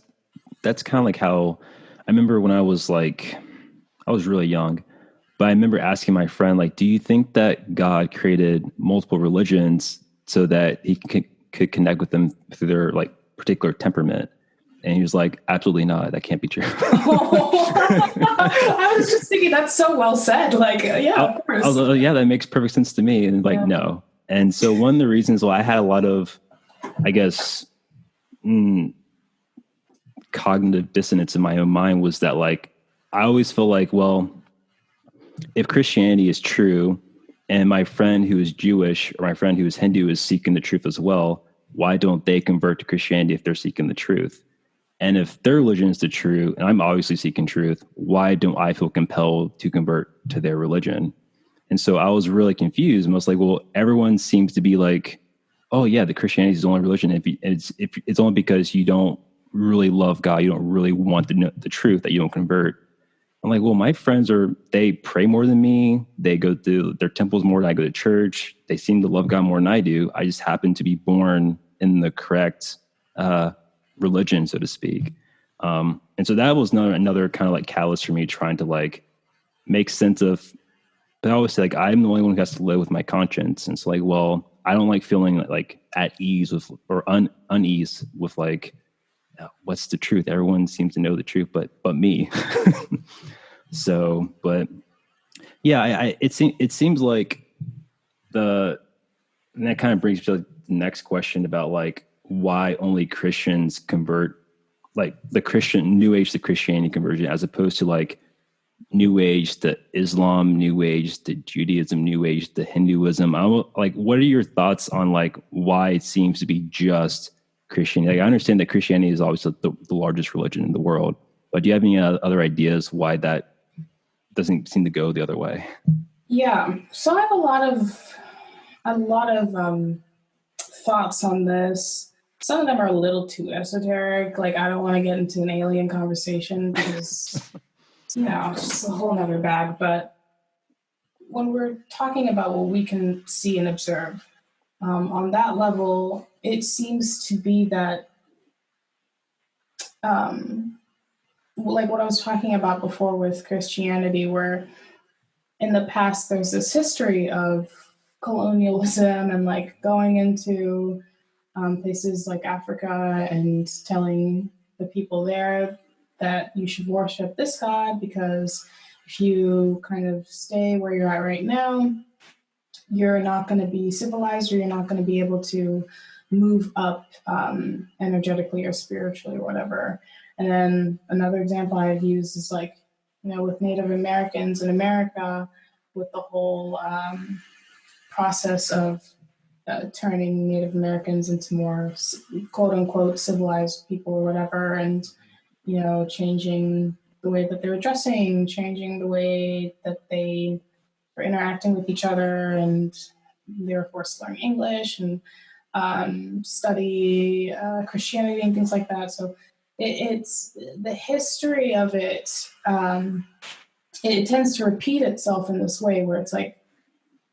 kind of like how I remember when I was really young, but I remember asking my friend, like, do you think that God created multiple religions so that he could connect with them through their like particular temperament? And he was like, absolutely not. That can't be true. I was just thinking that's so well said. Like, yeah, of I was course. like, oh, yeah, that makes perfect sense to me. And like, Yeah. no. And so one of the reasons why I had a lot of, I guess, cognitive dissonance in my own mind was that like, I always feel like, well, if Christianity is true and my friend who is Jewish or my friend who is Hindu is seeking the truth as well, why don't they convert to Christianity if they're seeking the truth? And if their religion is the truth, and I'm obviously seeking truth, why don't I feel compelled to convert to their religion? And so I was really confused. And I was like, well, everyone seems to be like, oh yeah, the Christianity is the only religion. If it's only because you don't really love God, you don't really want to know the truth that you don't convert. I'm like, well, my friends they pray more than me. They go to their temples more than I go to church. They seem to love God more than I do. I just happen to be born in the correct religion, so to speak. And so that was another kind of like catalyst for me trying to like make sense of, but I always say like, I'm the only one who has to live with my conscience. And it's like, well, I don't like feeling like at ease with, or unease with like, what's the truth? Everyone seems to know the truth, but me. So, but yeah, it seems like and that kind of brings me to the next question about like why only Christians convert, like the Christian New Age to Christianity conversion, as opposed to like New Age to Islam, New Age to Judaism, New Age to Hinduism. Like, what are your thoughts on like why it seems to be just Christianity? Like, I understand that Christianity is obviously the largest religion in the world, but do you have any other ideas why that doesn't seem to go the other way? Yeah. So I have a lot of thoughts on this. Some of them are a little too esoteric. Like I don't want to get into an alien conversation because it's just a whole nother bag. But when we're talking about what we can see and observe, on that level, it seems to be that, um, like what I was talking about before with Christianity, where in the past there's this history of colonialism and like going into places like Africa and telling the people there that you should worship this God because if you kind of stay where you're at right now, you're not going to be civilized or you're not going to be able to move up energetically or spiritually or whatever. And then another example I've used is like, with Native Americans in America, with the whole process of turning Native Americans into more quote unquote civilized people or whatever, and changing the way that they were dressing, changing the way that they were interacting with each other, and they were forced to learn English and study Christianity and things like that. So it's the history of it. It tends to repeat itself in this way, where it's like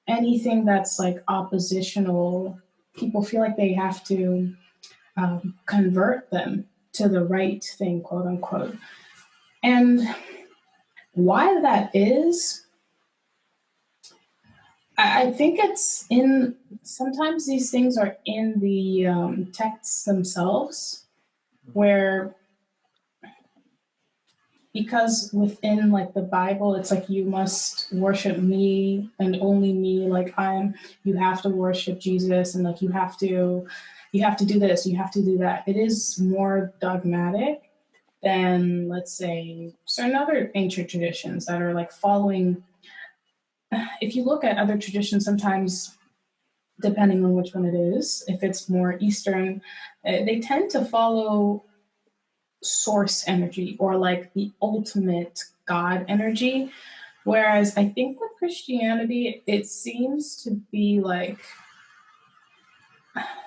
anything that's like oppositional, people feel like they have to convert them to the right thing, quote unquote. And why that is, I think it's in, sometimes these things are in the texts themselves, where because within like the Bible, it's like you must worship me and only me. Like you have to worship Jesus, and like you have to do this, you have to do that. It is more dogmatic than, let's say, certain other ancient traditions that are like following. If you look at other traditions, sometimes depending on which one it is, if it's more Eastern, they tend to follow source energy or like the ultimate God energy. Whereas I think with Christianity, it seems to be like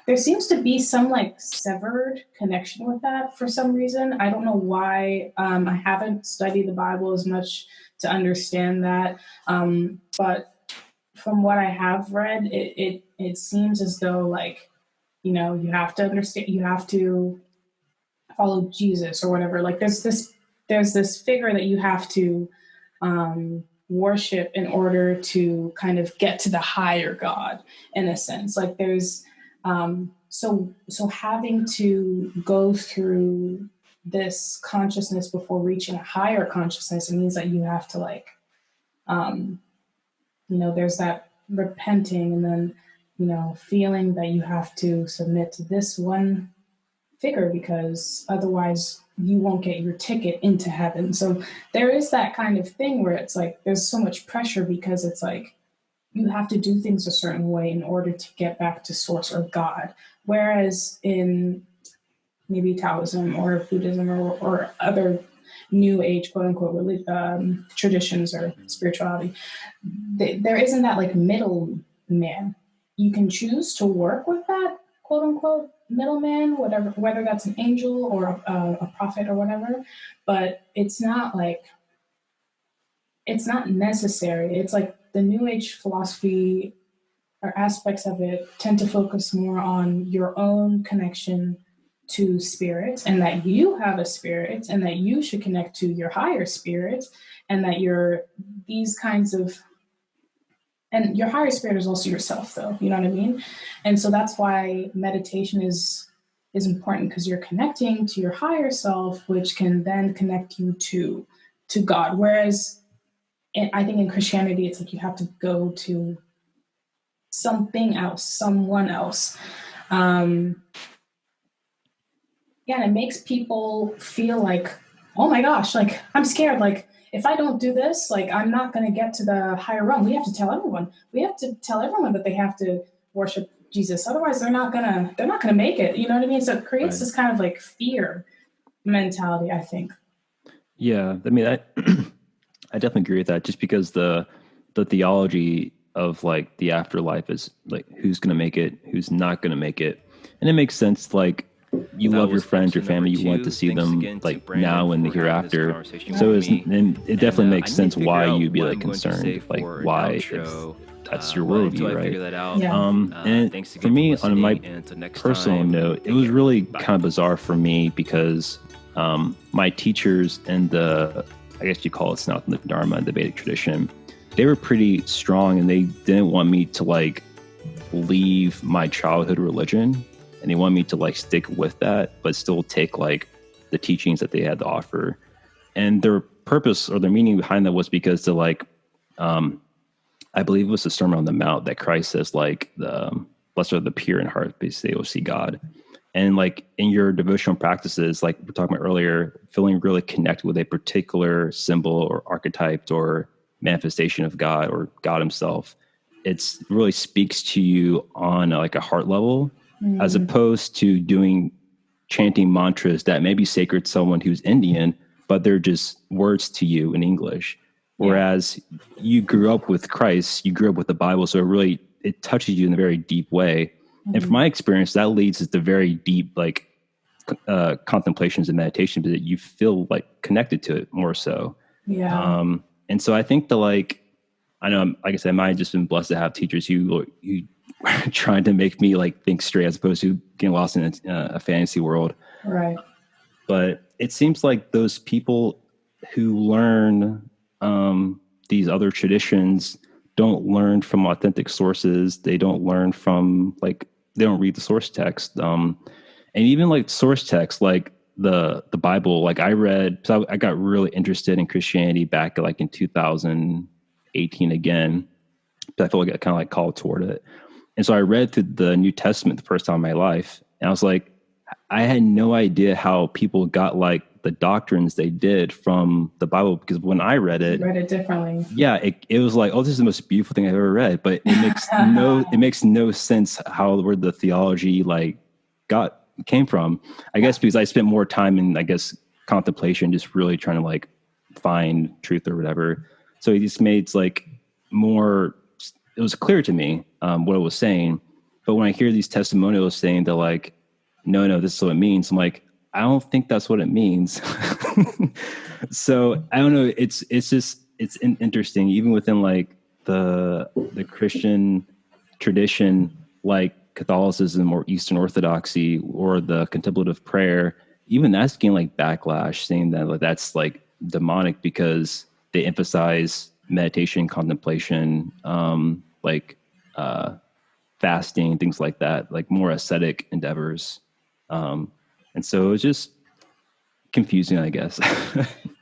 there seems to be some like severed connection with that for some reason. I don't know why. I haven't studied the Bible as much to understand that. But from what I have read, it seems as though like, you have to understand, you have to follow Jesus or whatever. Like there's this figure that you have to worship in order to kind of get to the higher God, in a sense. Like there's so having to go through this consciousness before reaching a higher consciousness, it means that you have to like um, there's that repenting, and then feeling that you have to submit to this one figure because otherwise you won't get your ticket into heaven. So there is that kind of thing where it's like there's so much pressure because it's like you have to do things a certain way in order to get back to source or God. Whereas in maybe Taoism or Buddhism or other new age, quote unquote, traditions or spirituality, there isn't that like middle man. You can choose to work with that, quote unquote, middleman, whatever, whether that's an angel or a prophet or whatever, but it's not necessary. It's like the new age philosophy or aspects of it tend to focus more on your own connection to spirit, and that you have a spirit and that you should connect to your higher spirit, and that you're these kinds of, and your higher spirit is also yourself, though, you know what I mean? And so that's why meditation is important, because you're connecting to your higher self, which can then connect you to God. Whereas I think in Christianity, it's like you have to go to something else, someone else. Um, yeah, and it makes people feel like, oh my gosh, like I'm scared. Like if I don't do this, like I'm not going to get to the higher realm. We have to tell everyone. We have to tell everyone that they have to worship Jesus. Otherwise, they're not gonna make it. You know what I mean? So it creates Right. this kind of like fear mentality, I think. Yeah. I mean, I definitely agree with that, just because the theology of like the afterlife is like who's going to make it, who's not going to make it. And it makes sense. Like you That love your was friends, your episode number family, you want to 2. see Thanks them again to like Brandon now and the for having this hereafter. conversation So with it's, me. and it definitely I makes need to sense figure why out you'd be what like I'm going to say concerned, like for an why, if outro. that's your But until worldview, I right? figure that out, Yeah. And thanks for again for me, on my listening. And until next personal time, note, it take was care. really Bye. kind of bizarre for me because my teachers in the, I guess you call it Sanatana Dharma, the Vedic tradition, they were pretty strong, and they didn't want me to like leave my childhood religion, and they want me to like stick with that, but still take like the teachings that they had to offer. And their purpose or their meaning behind that was because to like, um, I believe it was the Sermon on the Mount that Christ says, like, the blessed are the pure in heart, because they will see God. And like in your devotional practices, like we are talking about earlier, feeling really connected with a particular symbol or archetype or manifestation of God or God himself, it's really speaks to you on like a heart level, as Mm, opposed to doing chanting mantras that may be sacred to someone who's Indian, but they're just words to you in English. yeah. Whereas you grew up with Christ, you grew up with the Bible, so it touches you in a very deep way. And from Mhm. my experience, that leads to very deep like contemplations and meditation, because you feel like connected to it more so. Yeah. And so I think like, I know, like I said, I might have just been blessed to have teachers who trying to make me like think straight, as opposed to getting lost in a fantasy world. Right. But it seems like those people who learn these other traditions don't learn from authentic sources. They don't learn from like they don't read the source text. And even like source text, like the Bible. Like I read, so I got really interested in Christianity back like in 2018 again. But I felt like I kind of like called toward it. And so I read through the New Testament the first time in my life, and I was like, I had no idea how people got like the doctrines they did from the Bible, because when I read You it, read it differently. yeah, it was like, oh, this is the most beautiful thing I've ever read. But it makes no sense how where the theology like got came from. I guess because I spent more time in, I guess, contemplation, just really trying to like find truth or whatever. So it just made like more. It was clear to me what it was saying. But when I hear these testimonials saying that like, no, this is what it means, I'm like, I don't think that's what it means. So I don't know. It's just interesting, even within like the Christian tradition, like Catholicism or Eastern Orthodoxy or the contemplative prayer. Even that's getting like backlash, saying that like, that's like demonic because they emphasize meditation, contemplation, like fasting, things like that, like more ascetic endeavors. And so it was just confusing, I guess.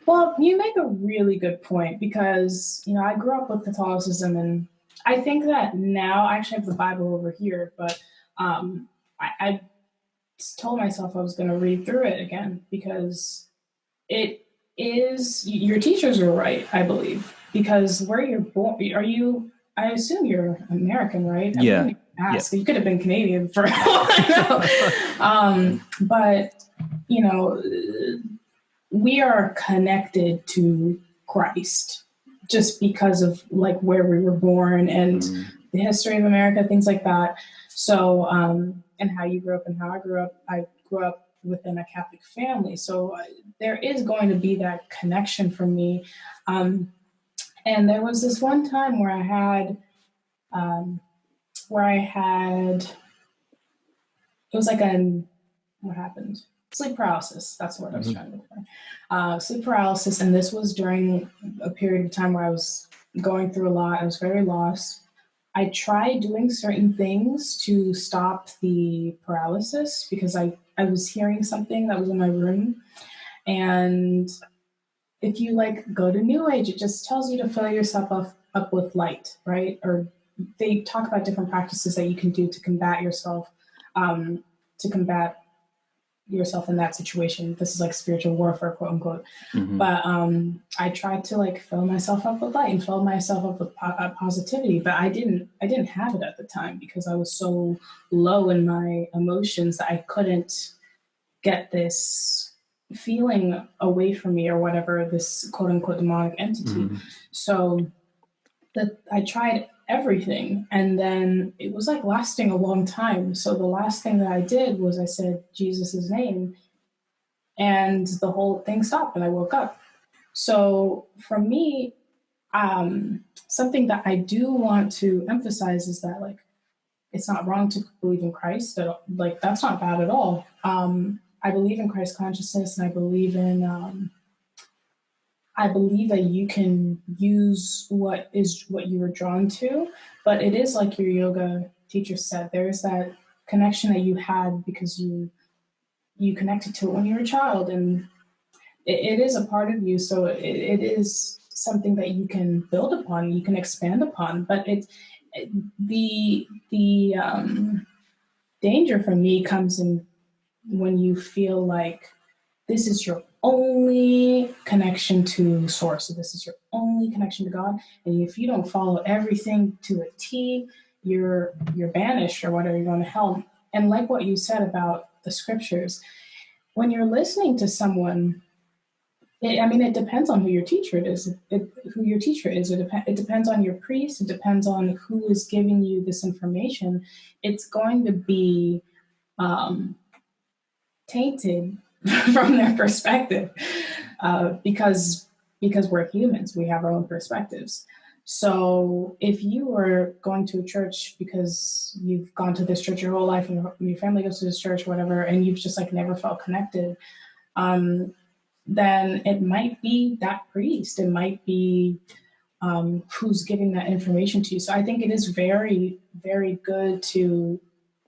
Well, you make a really good point because, I grew up with Catholicism, and I think that now I actually have the Bible over here, but I told myself I was going to read through it again because it is, your teachers are right, I believe, because where you're born, I assume you're American, right? I Yeah. wouldn't Yeah. ask. You could have been Canadian for all I know. But, you know, we are connected to Christ just because of like where we were born and the history of America, things like that. So, and how you grew up and how I grew up within a Catholic family. So there is going to be that connection for me. And there was this one time where I had, it was like what happened? Sleep paralysis. That's the word I was trying to look for. Sleep paralysis. And this was during a period of time where I was going through a lot. I was very lost. I tried doing certain things to stop the paralysis because I was hearing something that was in my room. And if you like go to New Age, it just tells you to fill yourself up with light, right? Or they talk about different practices that you can do to combat yourself, to combat yourself in that situation. This is like spiritual warfare, quote unquote. But I tried to like fill myself up with light and fill myself up with positivity, but I didn't have it at the time because I was so low in my emotions that I couldn't get this feeling away from me or whatever, this quote unquote demonic entity. So that I tried everything, and then it was like lasting a long time. So the last thing that I did was I said Jesus's name, and the whole thing stopped, and I woke up. So for me, something that I do want to emphasize is that like it's not wrong to believe in Christ. Like that's not bad at all. I believe in Christ consciousness, and I believe that you can use what you were drawn to, but it is like your yoga teacher said, there's that connection that you had because you connected to it when you were a child, and it is a part of you. So it is something that you can build upon, you can expand upon. But the danger for me comes in when you feel like this is your only connection to source. This is your only connection to God. And if you don't follow everything to a T, you're banished or whatever, you're going to hell. And like what you said about the scriptures, when you're listening to someone, it depends on who your teacher is. Who your teacher is. It depends on your priest. It depends on who is giving you this information. It's going to be tainted from their perspective because we're humans, we have our own perspectives. So if you were going to a church because you've gone to this church your whole life and your family goes to this church, whatever, and you've just like never felt connected, then it might be that priest. It might be who's giving that information to you. So I think it is very, very good to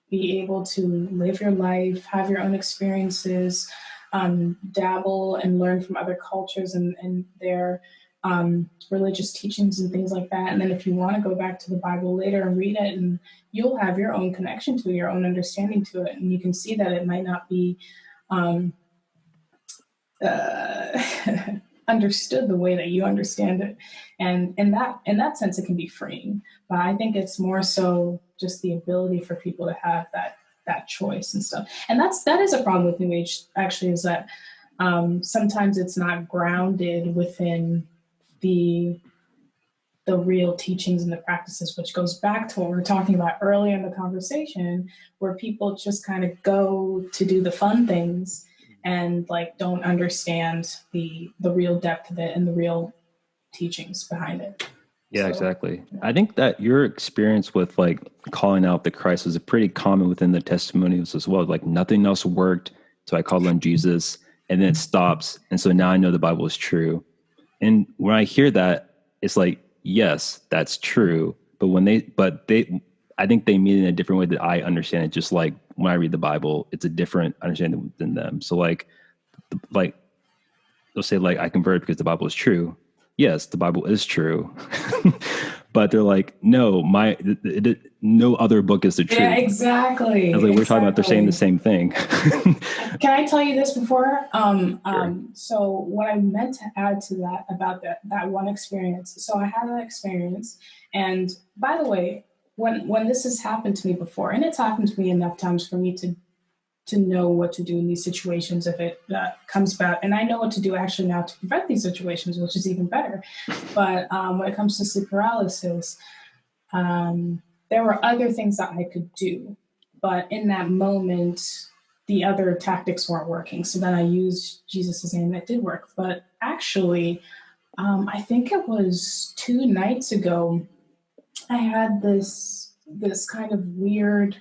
be able to live your life, have your own experiences, dabble and learn from other cultures and their religious teachings and things like that. And then if you want to go back to the Bible later and read it, and you'll have your own connection to it, your own understanding to it, and you can see that it might not be um, uh, understood the way that you understand it. And in that sense, it can be freeing. But I think it's more so just the ability for people to have that choice and stuff. And that is a problem with New Age, actually, is that sometimes it's not grounded within the real teachings and the practices, which goes back to what we were talking about earlier in the conversation, where people just kind of go to do the fun things and like don't understand the real depth of it and the real teachings behind it. Yeah, exactly. I think that your experience with like calling out the Christ was pretty common within the testimonials as well. Like nothing else worked, so I called on Jesus, and then it stops, and so now I know the Bible is true. And when I hear that, it's like, yes, that's true. But I think they mean it in a different way that I understand it. Just like when I read the Bible, it's a different understanding than them. So like they'll say like I converted because the Bible is true. Yes, the Bible is true, but they're like, no, no other book is the truth. Yeah, exactly. I was like, we're talking about they're saying the same thing. Can I tell you this before? Sure. So what I meant to add to that about that one experience. So I had that experience, and by the way, when this has happened to me before, and it's happened to me enough times for me to know what to do in these situations if it comes about. And I know what to do actually now to prevent these situations, which is even better. But when it comes to sleep paralysis, there were other things that I could do. But in that moment, the other tactics weren't working. So then I used Jesus' name that did work. But actually, I think it was 2 nights ago, I had this kind of weird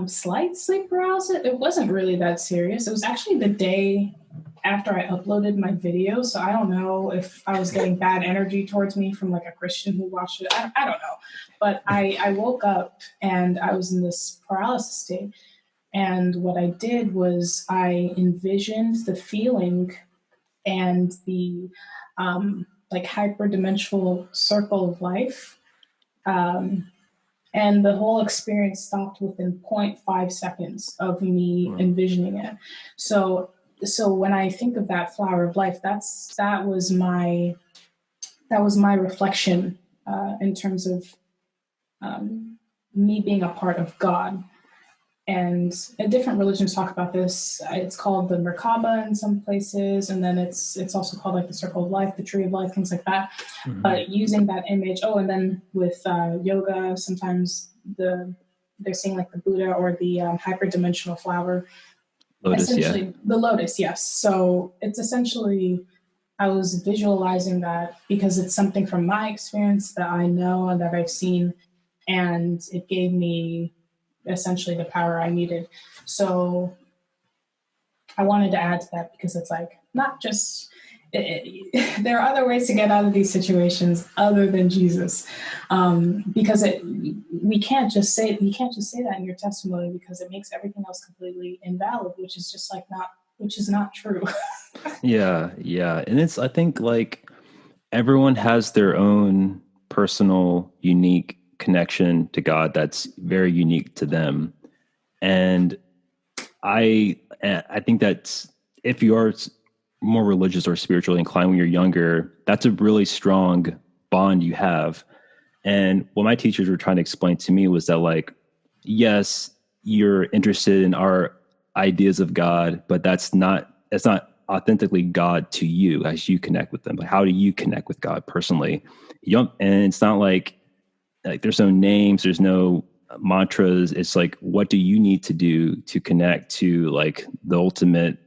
slight sleep paralysis. It wasn't really that serious. It was actually the day after I uploaded my video. So I don't know if I was getting bad energy towards me from like a Christian who watched it. I don't know. But I woke up and I was in this paralysis state. And what I did was I envisioned the feeling and the like hyperdimensional circle of life. And the whole experience stopped within zero point 0.5 seconds of me envisioning it. So when I think of that flower of life, that was my reflection in terms of me being a part of God. And different religions talk about this. It's called the Merkaba in some places, and then it's also called like the circle of life, the tree of life, things like that. Mm-hmm. But using that image, and then with yoga, sometimes they're seeing like the Buddha or the hyperdimensional flower. Lotus, essentially, the lotus, yes. So it's essentially, I was visualizing that because it's something from my experience that I know and that I've seen, and it gave me essentially the power I needed. So I wanted to add to that because it's like not just there are other ways to get out of these situations other than Jesus, because you can't just say that in your testimony because it makes everything else completely invalid, which is not true. Yeah, and I think like everyone has their own personal, unique connection to God that's very unique to them. And I think that if you are more religious or spiritually inclined when you're younger, that's a really strong bond you have. And what my teachers were trying to explain to me was that like, yes, you're interested in our ideas of God, but it's not authentically God to you as you connect with them. Like, how do you connect with God personally? And it's not like there's no names, there's no mantras. It's like, what do you need to do to connect to like the ultimate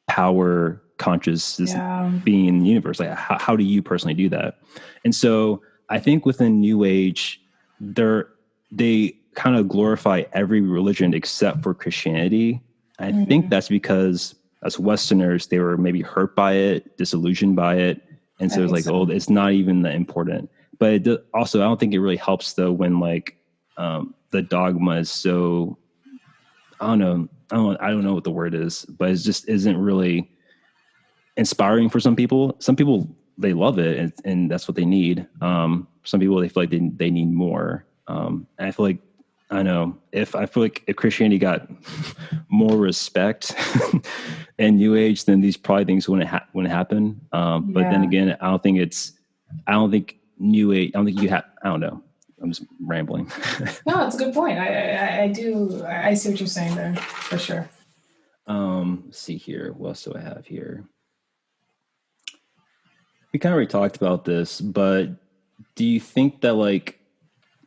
power consciousness being in the universe? Like, how do you personally do that? And so I think within New Age, they kind of glorify every religion except for Christianity. I think that's because as Westerners, they were maybe hurt by it, disillusioned by it, And I so it's think like, so. oh, it's not even that important. But also, I don't think it really helps though when like the dogma is so, I don't know, I don't know what the word is, but it just isn't really inspiring for some people. Some people they love it, and that's what they need. Some people they feel like they need more. And I feel like I know if I feel like if Christianity got more respect in New Age, then these probably things wouldn't happen. But then Yeah. again, I don't think New Age. I don't think you have. I don't know. I'm just rambling. No, it's a good point. I do. I see what you're saying there for sure. Let's see here. What else do I have here? We kind of already talked about this, but do you think that like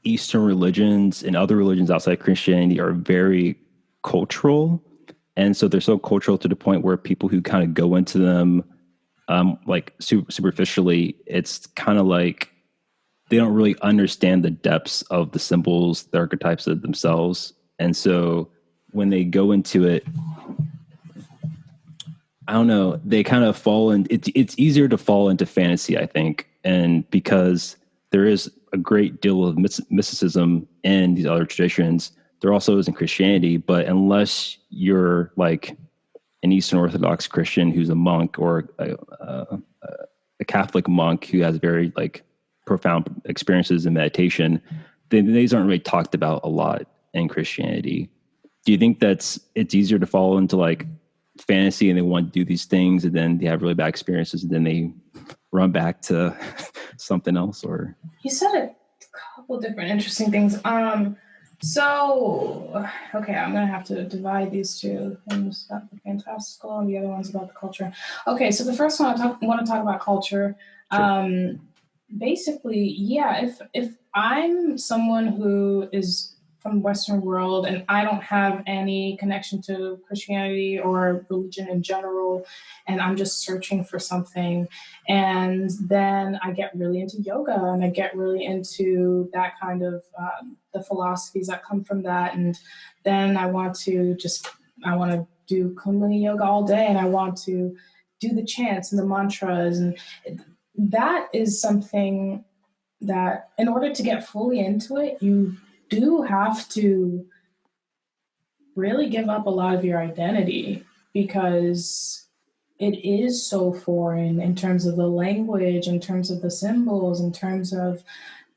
Eastern religions and other religions outside Christianity are very cultural? And so they're so cultural to the point where people who kind of go into them like superficially, it's kind of like they don't really understand the depths of the symbols, the archetypes of themselves. And so when they go into it, I don't know, they kind of fall in. It's easier to fall into fantasy, I think, and because there is a great deal of mysticism in these other traditions, there also is in Christianity. But unless you're like an Eastern Orthodox Christian who's a monk or a Catholic monk who has very like profound experiences in meditation, then these aren't really talked about a lot in Christianity. Do you think that's it's easier to fall into like fantasy and they want to do these things and then they have really bad experiences and then they run back to something else? Or You said a couple different interesting things. So okay, I'm gonna have to divide these two things about the fantastical and the other one's about the culture. Okay, so the first one want to talk about culture. sure. Basically, yeah, if I'm someone who is from the Western world and I don't have any connection to Christianity or religion in general, and I'm just searching for something, and then I get really into yoga and I get really into that kind of the philosophies that come from that, and then I want to do Kundalini yoga all day, and I want to do the chants and the mantras, and that is something that in order to get fully into it, you do have to really give up a lot of your identity because it is so foreign in terms of the language, in terms of the symbols, in terms of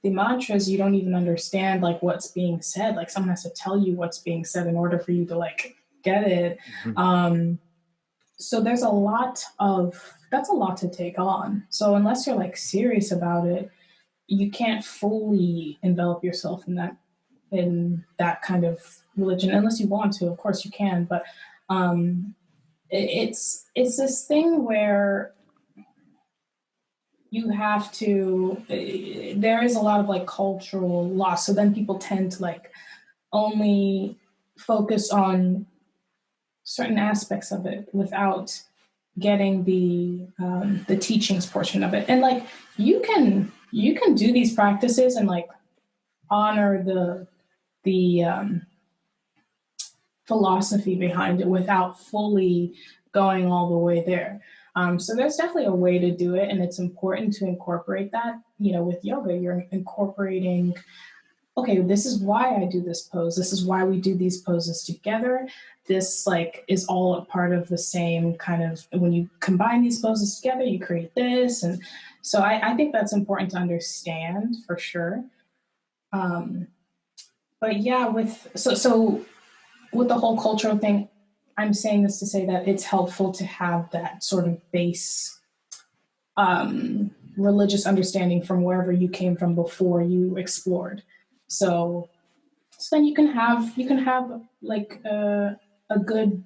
the mantras. You don't even understand like what's being said. Like someone has to tell you what's being said in order for you to like get it. Mm-hmm. So there's a lot of that's a lot to take on. So unless you're like serious about it, you can't fully envelop yourself in that kind of religion unless you want to. Of course you can, but it's this thing where you have to. There is a lot of like cultural loss, so then people tend to like only focus on certain aspects of it without getting the teachings portion of it. And like you can do these practices and like honor the philosophy behind it without fully going all the way there. So there's definitely a way to do it, and it's important to incorporate that. You know, with yoga, you're incorporating. Okay, this is why I do this pose. This is why we do these poses together. This like is all a part of the same kind of. When you combine these poses together, you create this, and so I think that's important to understand for sure. Um, but yeah, so with the whole cultural thing, I'm saying this to say that it's helpful to have that sort of base religious understanding from wherever you came from before you explored. So, so then you can have like a good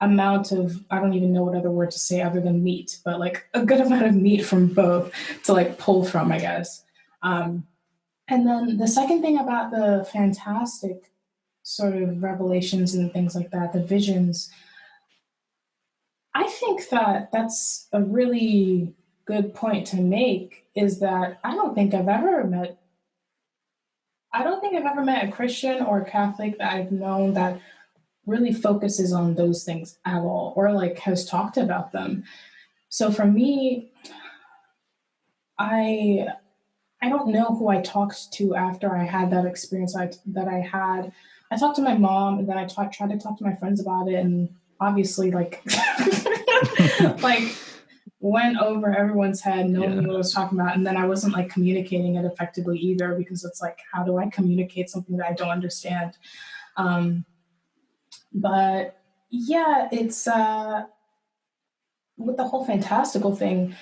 amount of I don't even know what other word to say other than meat, but like a good amount of meat from both to like pull from, I guess. Um, and then the second thing about the fantastic sort of revelations and things like that, the visions, I think that that's a really good point to make is that I don't think I've ever met a Christian or a Catholic that I've known that really focuses on those things at all or like has talked about them. So for me, I I don't know who I talked to after I had that experience that I had. I talked to my mom, and then tried to talk to my friends about it, and obviously, like, like went over everyone's head. No one Yeah. knew what I was talking about, and then I wasn't like communicating it effectively either because it's like, how do I communicate something that I don't understand? Um, but yeah, it's with the whole fantastical thing.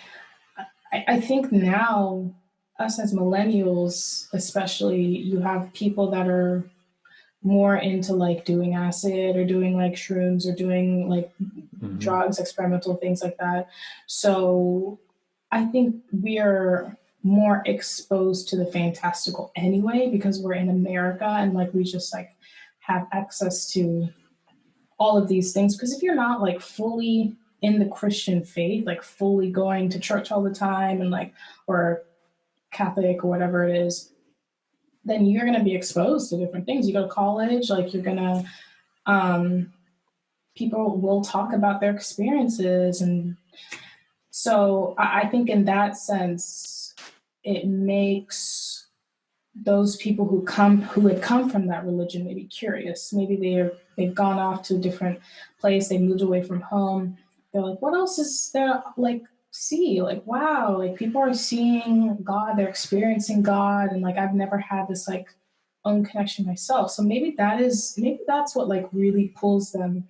I think now, us as millennials, especially, you have people that are more into like doing acid or doing like shrooms or doing like Hmm. drugs, experimental things like that. So I think we are more exposed to the fantastical anyway because we're in America and like we just like have access to all of these things. Because if you're not like fully in the Christian faith, like fully going to church all the time and like, or Catholic or whatever it is, then you're going to be exposed to different things. You go to college, like you're going to, um, people will talk about their experiences. And so I think in that sense, it makes those people who had come from that religion maybe curious. Maybe they've gone off to a different place, they moved away from home. They're like, what else is there like see? Like, wow, like people are seeing God, they're experiencing God, and like I've never had this like own connection myself. So maybe that's what like really pulls them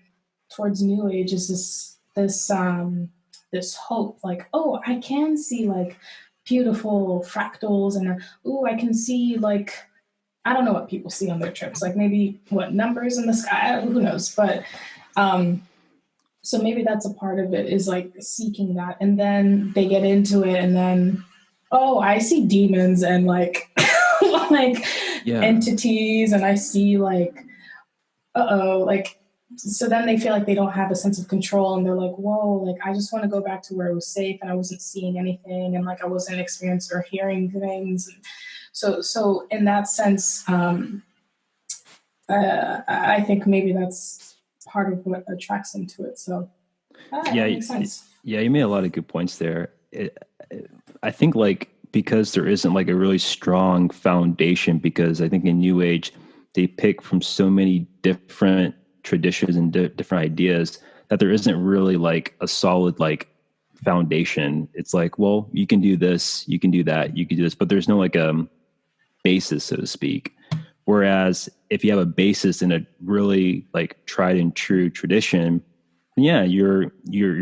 towards new age is this hope like, oh, I can see like beautiful fractals, and oh, I can see like, I don't know what people see on their trips, like maybe what numbers in the sky, who knows, but um so maybe that's a part of it is like seeking that, and then they get into it, and then, oh, I see demons and like like Yeah. entities, and I see like, uh-oh, like, so then they feel like they don't have a sense of control, and they're like, whoa, like I just want to go back to where it was safe and I wasn't seeing anything, and like I wasn't experiencing or hearing things. So in that sense, I think maybe that's part of what attracts them to it. So Yeah. that makes sense. Yeah. You made a lot of good points there. I think like because there isn't like a really strong foundation, because I think in New Age, they pick from so many different traditions and different ideas that there isn't really like a solid like foundation. It's like, well, you can do this, you can do that, you can do this, but there's no like basis, so to speak. Whereas if you have a basis in a really like tried and true tradition, yeah, you're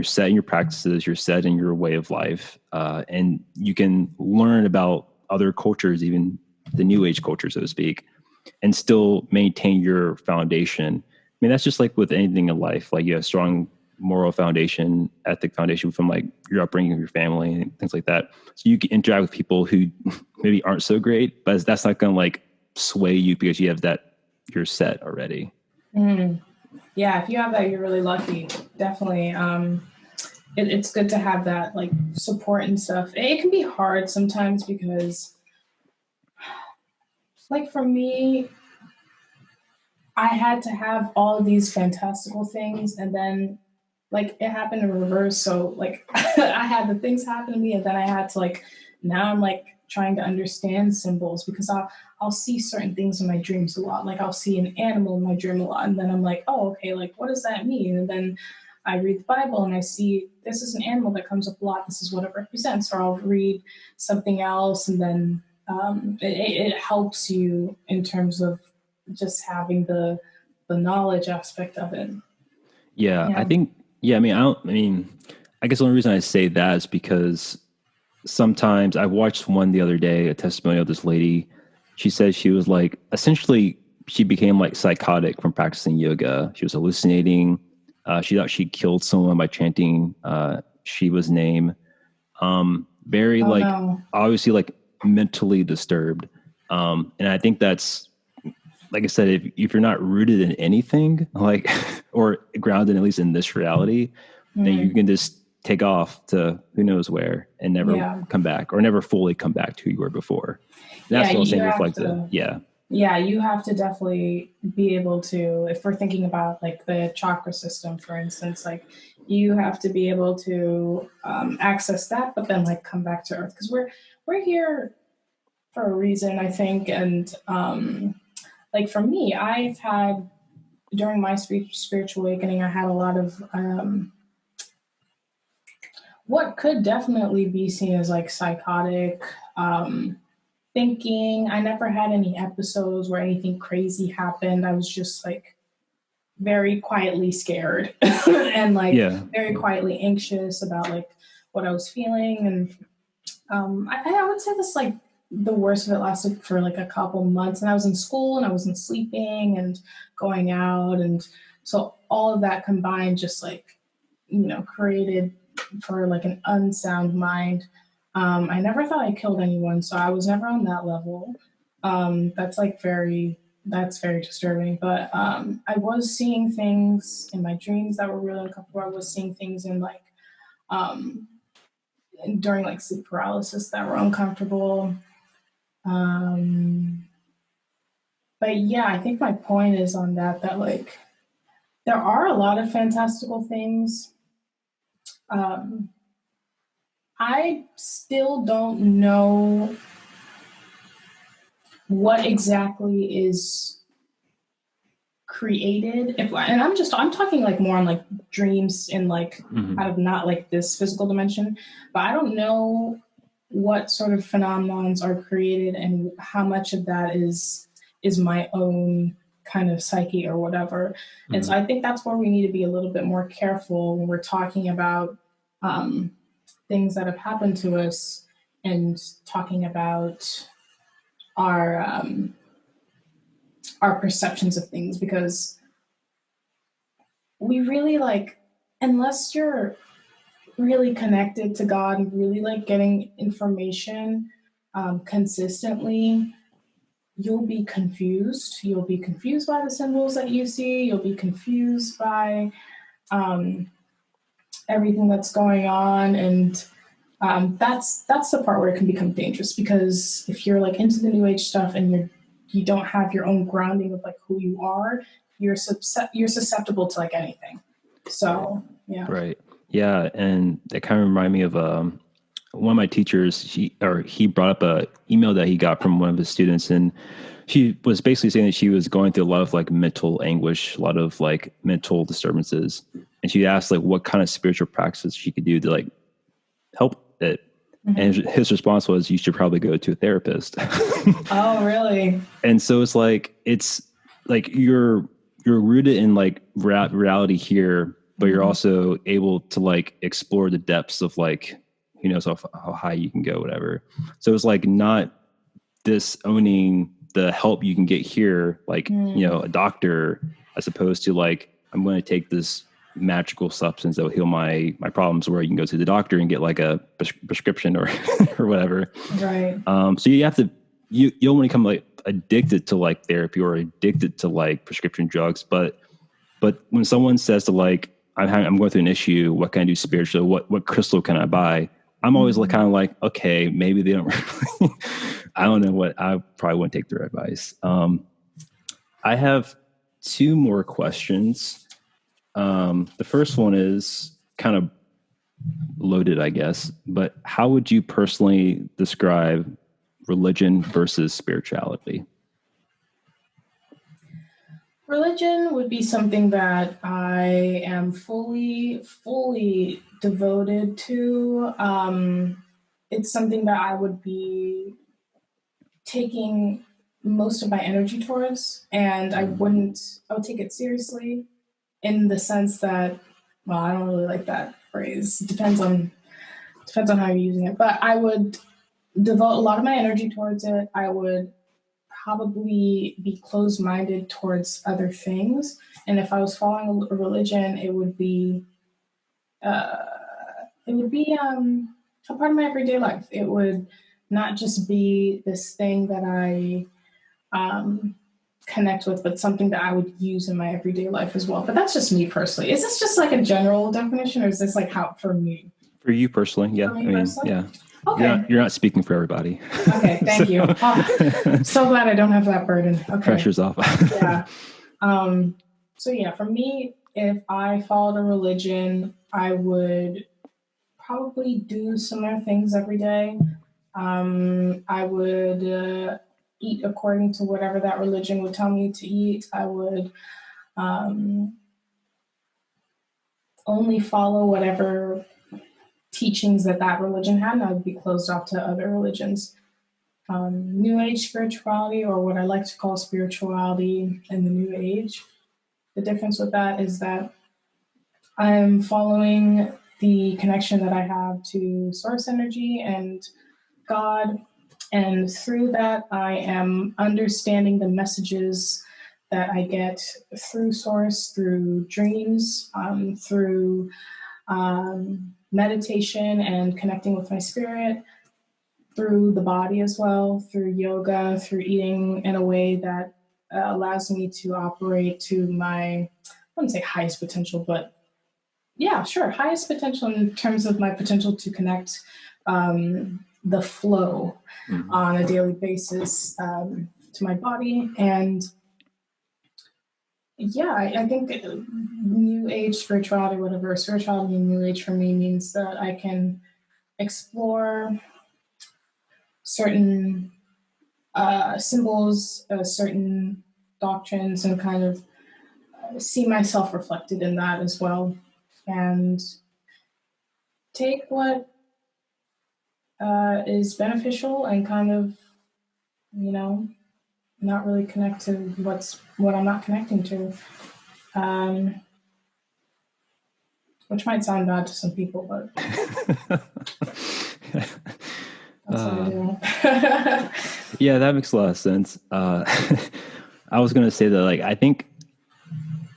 set in your practices, you're set in your way of life, and you can learn about other cultures, even the New Age culture, so to speak, and still maintain your foundation. I mean, that's just like with anything in life. Like you have strong moral foundation, ethic foundation from like your upbringing, your family, and things like that. So you can interact with people who maybe aren't so great, but that's not going to like sway you because you have that you're set already. Mm. Yeah, if you have that, you're really lucky. Definitely. It's good to have that like support and stuff. It can be hard sometimes because, like for me, I had to have all of these fantastical things, and then like it happened in reverse. So like I had the things happen to me, and then I had to like, now I'm like trying to understand symbols because I'll see certain things in my dreams a lot. Like I'll see an animal in my dream a lot, and then I'm like, oh, okay, like what does that mean? And then I read the Bible and I see this is an animal that comes up a lot. This is what it represents. Or I'll read something else, and then it helps you in terms of just having the knowledge aspect of it. Yeah, I Yeah. think. Yeah, I mean, I mean, I guess the only reason I say that is because sometimes I watched one the other day, a testimony of this lady. She said she was like essentially she became like psychotic from practicing yoga. She was hallucinating. She thought she killed someone by chanting Shiva's name. Very Oh like no. obviously like mentally disturbed. And I think that's like I said, if you're not rooted in anything, like or grounded at least in this reality, then you Mm, can just take off to who knows where and never yeah. come back or never fully come back to who you were before. And Yeah, that's what I was you saying with have like the to, yeah. yeah, you have to definitely be able to, if we're thinking about like the chakra system, for instance, like you have to be able to access that, but then like come back to earth because we're here for a reason, I think. And like for me, I've had during my spiritual awakening, I had a lot of what could definitely be seen as like psychotic thinking. I never had any episodes where anything crazy happened. I was just like very quietly scared and like Yeah. very quietly anxious about like what I was feeling. And I would say this like the worst of it lasted for like a couple months. And I was in school and I wasn't sleeping and going out. And so all of that combined just like, created for like an unsound mind. I never thought I killed anyone, so I was never on that level. That's like that's very disturbing. But I was seeing things in my dreams that were really uncomfortable. I was seeing things in like um, during like sleep paralysis that were uncomfortable. Um, but yeah, I think my point is on that like there are a lot of fantastical things. Um, I still don't know what exactly is created. And I'm talking like more on like dreams and like Hmm. out of not like this physical dimension, but I don't know what sort of phenomenons are created and how much of that is my own kind of psyche or whatever. And Hmm. so I think that's where we need to be a little bit more careful when we're talking about um, things that have happened to us and talking about our our perceptions of things, because we really like, unless you're really connected to God and really like getting information consistently, you'll be confused. You'll be confused by the symbols that you see. You'll be confused by um, everything that's going on, and that's the part where it can become dangerous, because if you're like into the new age stuff and you don't have your own grounding of like who you are, you're susceptible to like anything. Right. So yeah. Right. Yeah. And that kind of reminded me of one of my teachers. He brought up a email that he got from one of his students, and she was basically saying that she was going through a lot of like mental anguish, a lot of like mental disturbances, and she asked like what kind of spiritual practices she could do to like help it. And Mm-hmm. his response was, "You should probably go to a therapist." Oh, really? And so it's like you're rooted in like reality here, but you're Mm-hmm. also able to like explore the depths of like so how high you can go, whatever. So it's like not disowning the help you can get here, like Mm. a doctor, as opposed to like I'm going to take this magical substance that will heal my problems, where you can go to the doctor and get like a prescription or or whatever. Right. So you have to you don't want to become like addicted to like therapy or addicted to like prescription drugs, but when someone says to like I'm going through an issue, what can I do spiritually? What crystal can I buy? I'm always like Mm. kind of like, okay, maybe they don't really, I don't know, what I probably wouldn't take their advice. I have two more questions. The first one is kind of loaded, I guess, but how would you personally describe religion versus spirituality? Religion would be something that I am fully devoted to. It's something that I would be taking most of my energy towards, and I would take it seriously in the sense that, well, I don't really like that phrase. Depends on how you're using it, but I would devote a lot of my energy towards it. I would probably be closed minded towards other things. And if I was following a religion, uh, it would be a part of my everyday life. It would not just be this thing that I um, connect with, but something that I would use in my everyday life as well. But that's just me personally. Is this just like a general definition, or is this like how for me? For you personally, For yeah. I me mean, personally? yeah. Okay. You're not speaking for everybody. Okay. So Thank you. Oh, so glad I don't have that burden. Okay. pressure's off. Yeah. Um, so yeah, for me, if I followed a religion, I would probably do similar things every day. I would eat according to whatever that religion would tell me to eat. I would um, only follow whatever teachings that that religion had, and I would be closed off to other religions. New Age spirituality, or what I like to call spirituality in the New Age, the difference with that is that I'm following the connection that I have to source energy and God. And through that, I am understanding the messages that I get through source, through dreams, through meditation and connecting with my spirit, through the body as well, through yoga, through eating in a way that allows me to operate to my, I wouldn't say highest potential, but yeah, sure, highest potential in terms of my potential to connect the flow Mhm. on a daily basis to my body. And yeah, I think new age spirituality, whatever spirituality in new age for me means that I can explore certain symbols, certain doctrines, and kind of see myself reflected in that as well. And take what is beneficial and kind of, you know, not really connect to what I'm not connecting to, um, which might sound bad to some people, but that's what I uh, do. yeah, that makes a lot of sense. I was gonna say that, like, I think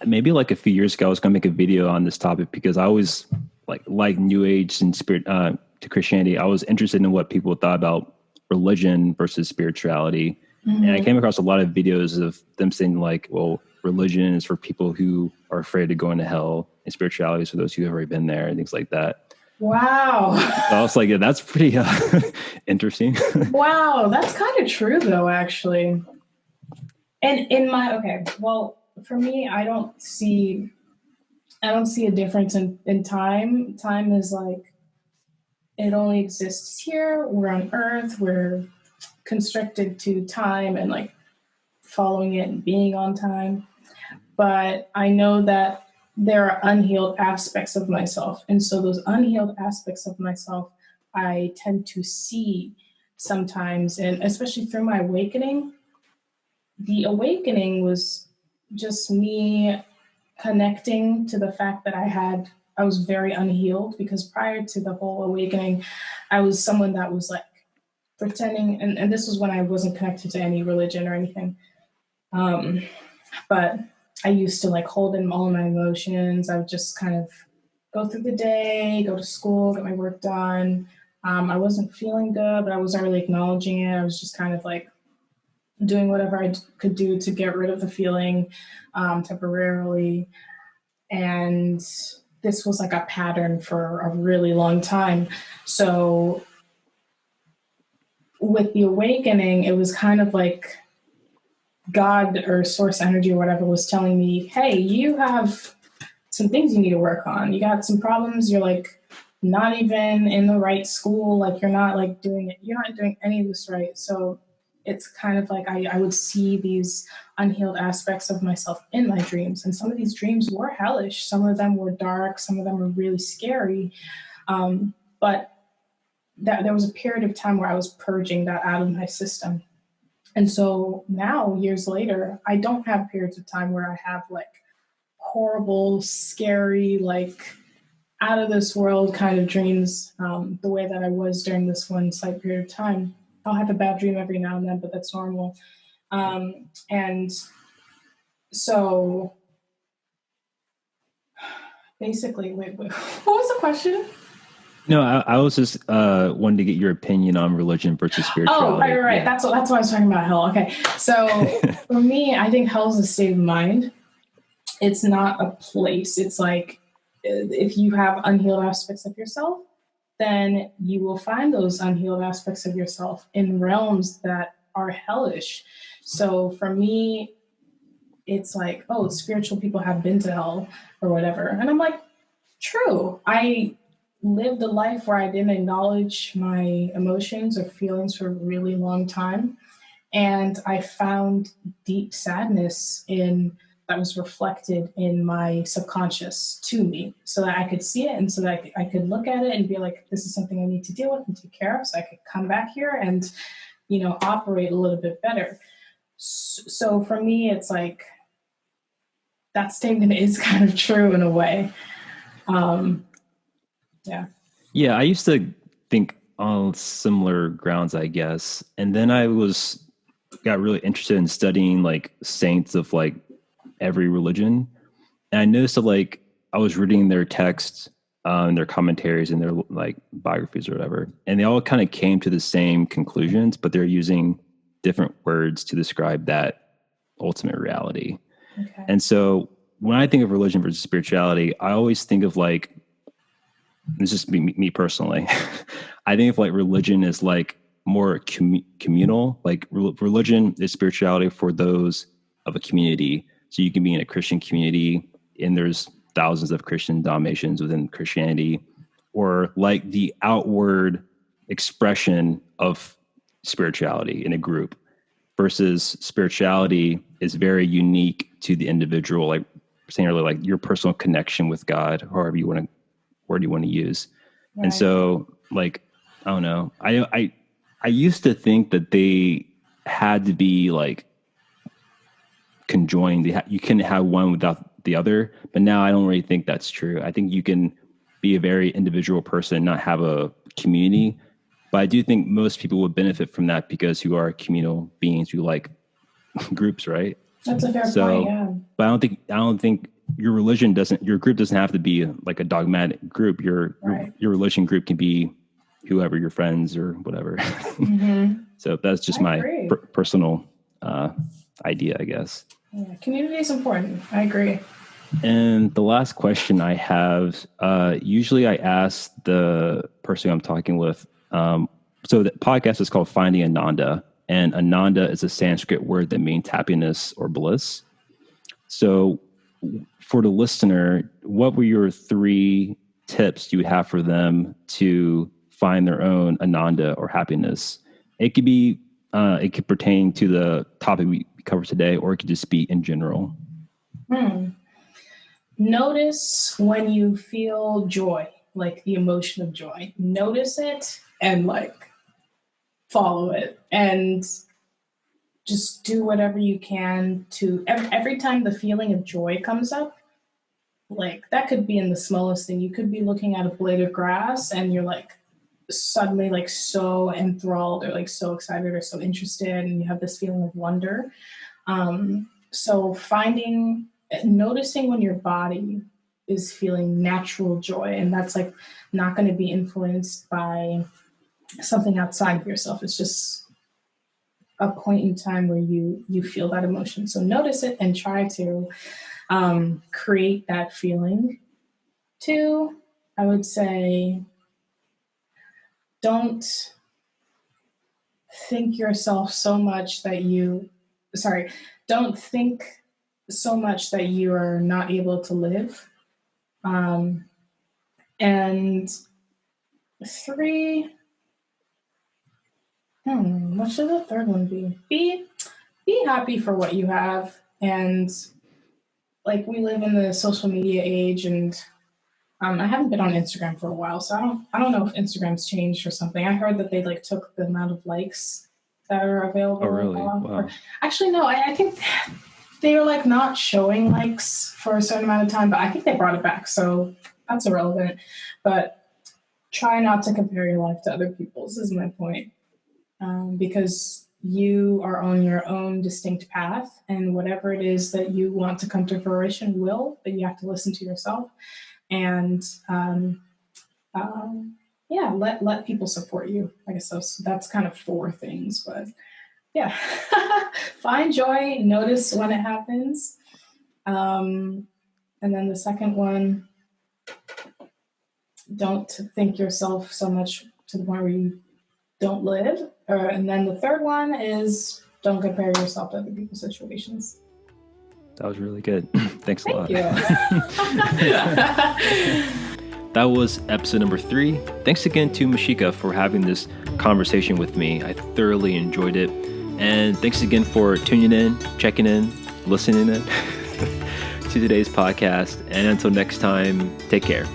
maybe like a few years ago, I was gonna make a video on this topic because I always like New Age and spirit to Christianity. I was interested in what people thought about religion versus spirituality, and I Mhm. came across a lot of videos of them saying like, "Well, religion is for people who are afraid of going to hell, and spirituality is for those who have already been there," and things like that. Wow. So I was like, "Yeah, that's pretty interesting." Wow, that's kind of true though, actually. And in my okay, well, for me, I don't see a difference in time. Time is like it only exists here. We're on Earth. We're constricted to time and like following it and being on time. But I know that there are unhealed aspects of myself. And so those unhealed aspects of myself, I tend to see sometimes, and especially through my awakening. The awakening was just me connecting to the fact that I was very unhealed because prior to the whole awakening, I was someone that was like pretending, and this was when I wasn't connected to any religion or anything. Um, but I used to like hold in all of my emotions. I would just kind of go through the day, go to school, get my work done. I wasn't feeling good, but I wasn't really acknowledging it. I was just kind of like doing whatever I could do to get rid of the feeling temporarily. And this was like a pattern for a really long time. So with the awakening, it was kind of like God or source energy or whatever was telling me, hey, you have some things you need to work on. You got some problems. You're like not even in the right school. Like you're not like doing it. You're not doing any of this right. So it's kind of like I would see these unhealed aspects of myself in my dreams. And some of these dreams were hellish. Some of them were dark. Some of them were really scary. But that there was a period of time where I was purging that out of my system. And so now, years later, I don't have periods of time where I have like horrible, scary, like out of this world kind of dreams the way that I was during this one slight period of time. I'll have a bad dream every now and then, but that's normal. And so basically, wait, what was the question? No, I was just wanting to get your opinion on religion versus Oh, right, spirituality. right, right. Yeah. That's what I was talking about. Hell. Okay. So for me, I think hell is a state of mind. It's not a place. It's like if you have unhealed aspects of yourself, then you will find those unhealed aspects of yourself in realms that are hellish. So for me, it's like, oh, spiritual people have been to hell or whatever. And I'm like, true. I lived a life where I didn't acknowledge my emotions or feelings for a really long time. And I found deep sadness in that was reflected in my subconscious to me so that I could see it and so that I could look at it and be like, this is something I need to deal with and take care of so I could come back here and, operate a little bit better. So for me, it's like that statement is kind of true in a way. Yeah. Yeah, I used to think on similar grounds, I guess. And then got really interested in studying like saints of like every religion. And I noticed that like I was reading their texts and their commentaries and their like biographies or whatever. And they all kind of came to the same conclusions, but they're using different words to describe that ultimate reality. Okay. And so when I think of religion versus spirituality, I always think of like, this is me personally. I think of like religion is like more communal. Like religion is spirituality for those of a community. So you can be in a Christian community and there's thousands of Christian denominations within Christianity, or like the outward expression of spirituality in a group, versus spirituality is very unique to the individual, like saying earlier, like your personal connection with God, however you want to word you want to use. Right. And so like, I don't know. I used to think that they had to be like conjoined. You couldn't have one without the other. But now I don't really think that's true. I think you can be a very individual person, not have a community. But I do think most people would benefit from that because you are communal beings who like groups, right? That's a fair point, yeah. But I don't think your group doesn't have to be like a dogmatic group. Your religion group can be whoever, your friends or whatever. Mm-hmm. So that's just my personal idea, I guess. Yeah, community is important. I agree. And the last question I have, usually I ask the person I'm talking with. So the podcast is called Finding Ananda, and Ananda is a Sanskrit word that means happiness or bliss. So for the listener, what were your 3 tips you would have for them to find their own Ananda or happiness? It could be, it could pertain to the topic we covered today, or it could just be in general. Notice when you feel joy, like the emotion of joy. Notice it and like follow it and just do whatever you can to every time the feeling of joy comes up. Like that could be in the smallest thing. You could be looking at a blade of grass and you're like suddenly like so enthralled or like so excited or so interested, and you have this feeling of wonder. So noticing when your body is feeling natural joy, and that's like not going to be influenced by something outside of yourself. It's just a point in time where you feel that emotion. So notice it and try to create that feeling. 2, I would say, don't think yourself so much that don't think so much that you are not able to live. And 3, what should the third one be? Be happy for what you have. And like we live in the social media age, and I haven't been on Instagram for a while, so I don't know if Instagram's changed or something. I heard that they like took the amount of likes that are available. Oh, really? Wow. Actually, no, I think they were like not showing likes for a certain amount of time, but I think they brought it back, so that's irrelevant. But try not to compare your life to other people's is my point. Because you are on your own distinct path, and whatever it is that you want to come to fruition will, but you have to listen to yourself. And let people support you. I guess that's kind of 4 things, but yeah. Find joy, notice when it happens. And then the second one, don't think yourself so much to the point where you don't live. And then the third one is don't compare yourself to other people's situations. That was really good. Thanks a lot. Thank you. that was episode number 3. Thanks again to Mashika for having this conversation with me. I thoroughly enjoyed it. And thanks again for tuning in, checking in, listening in to today's podcast. And until next time, take care.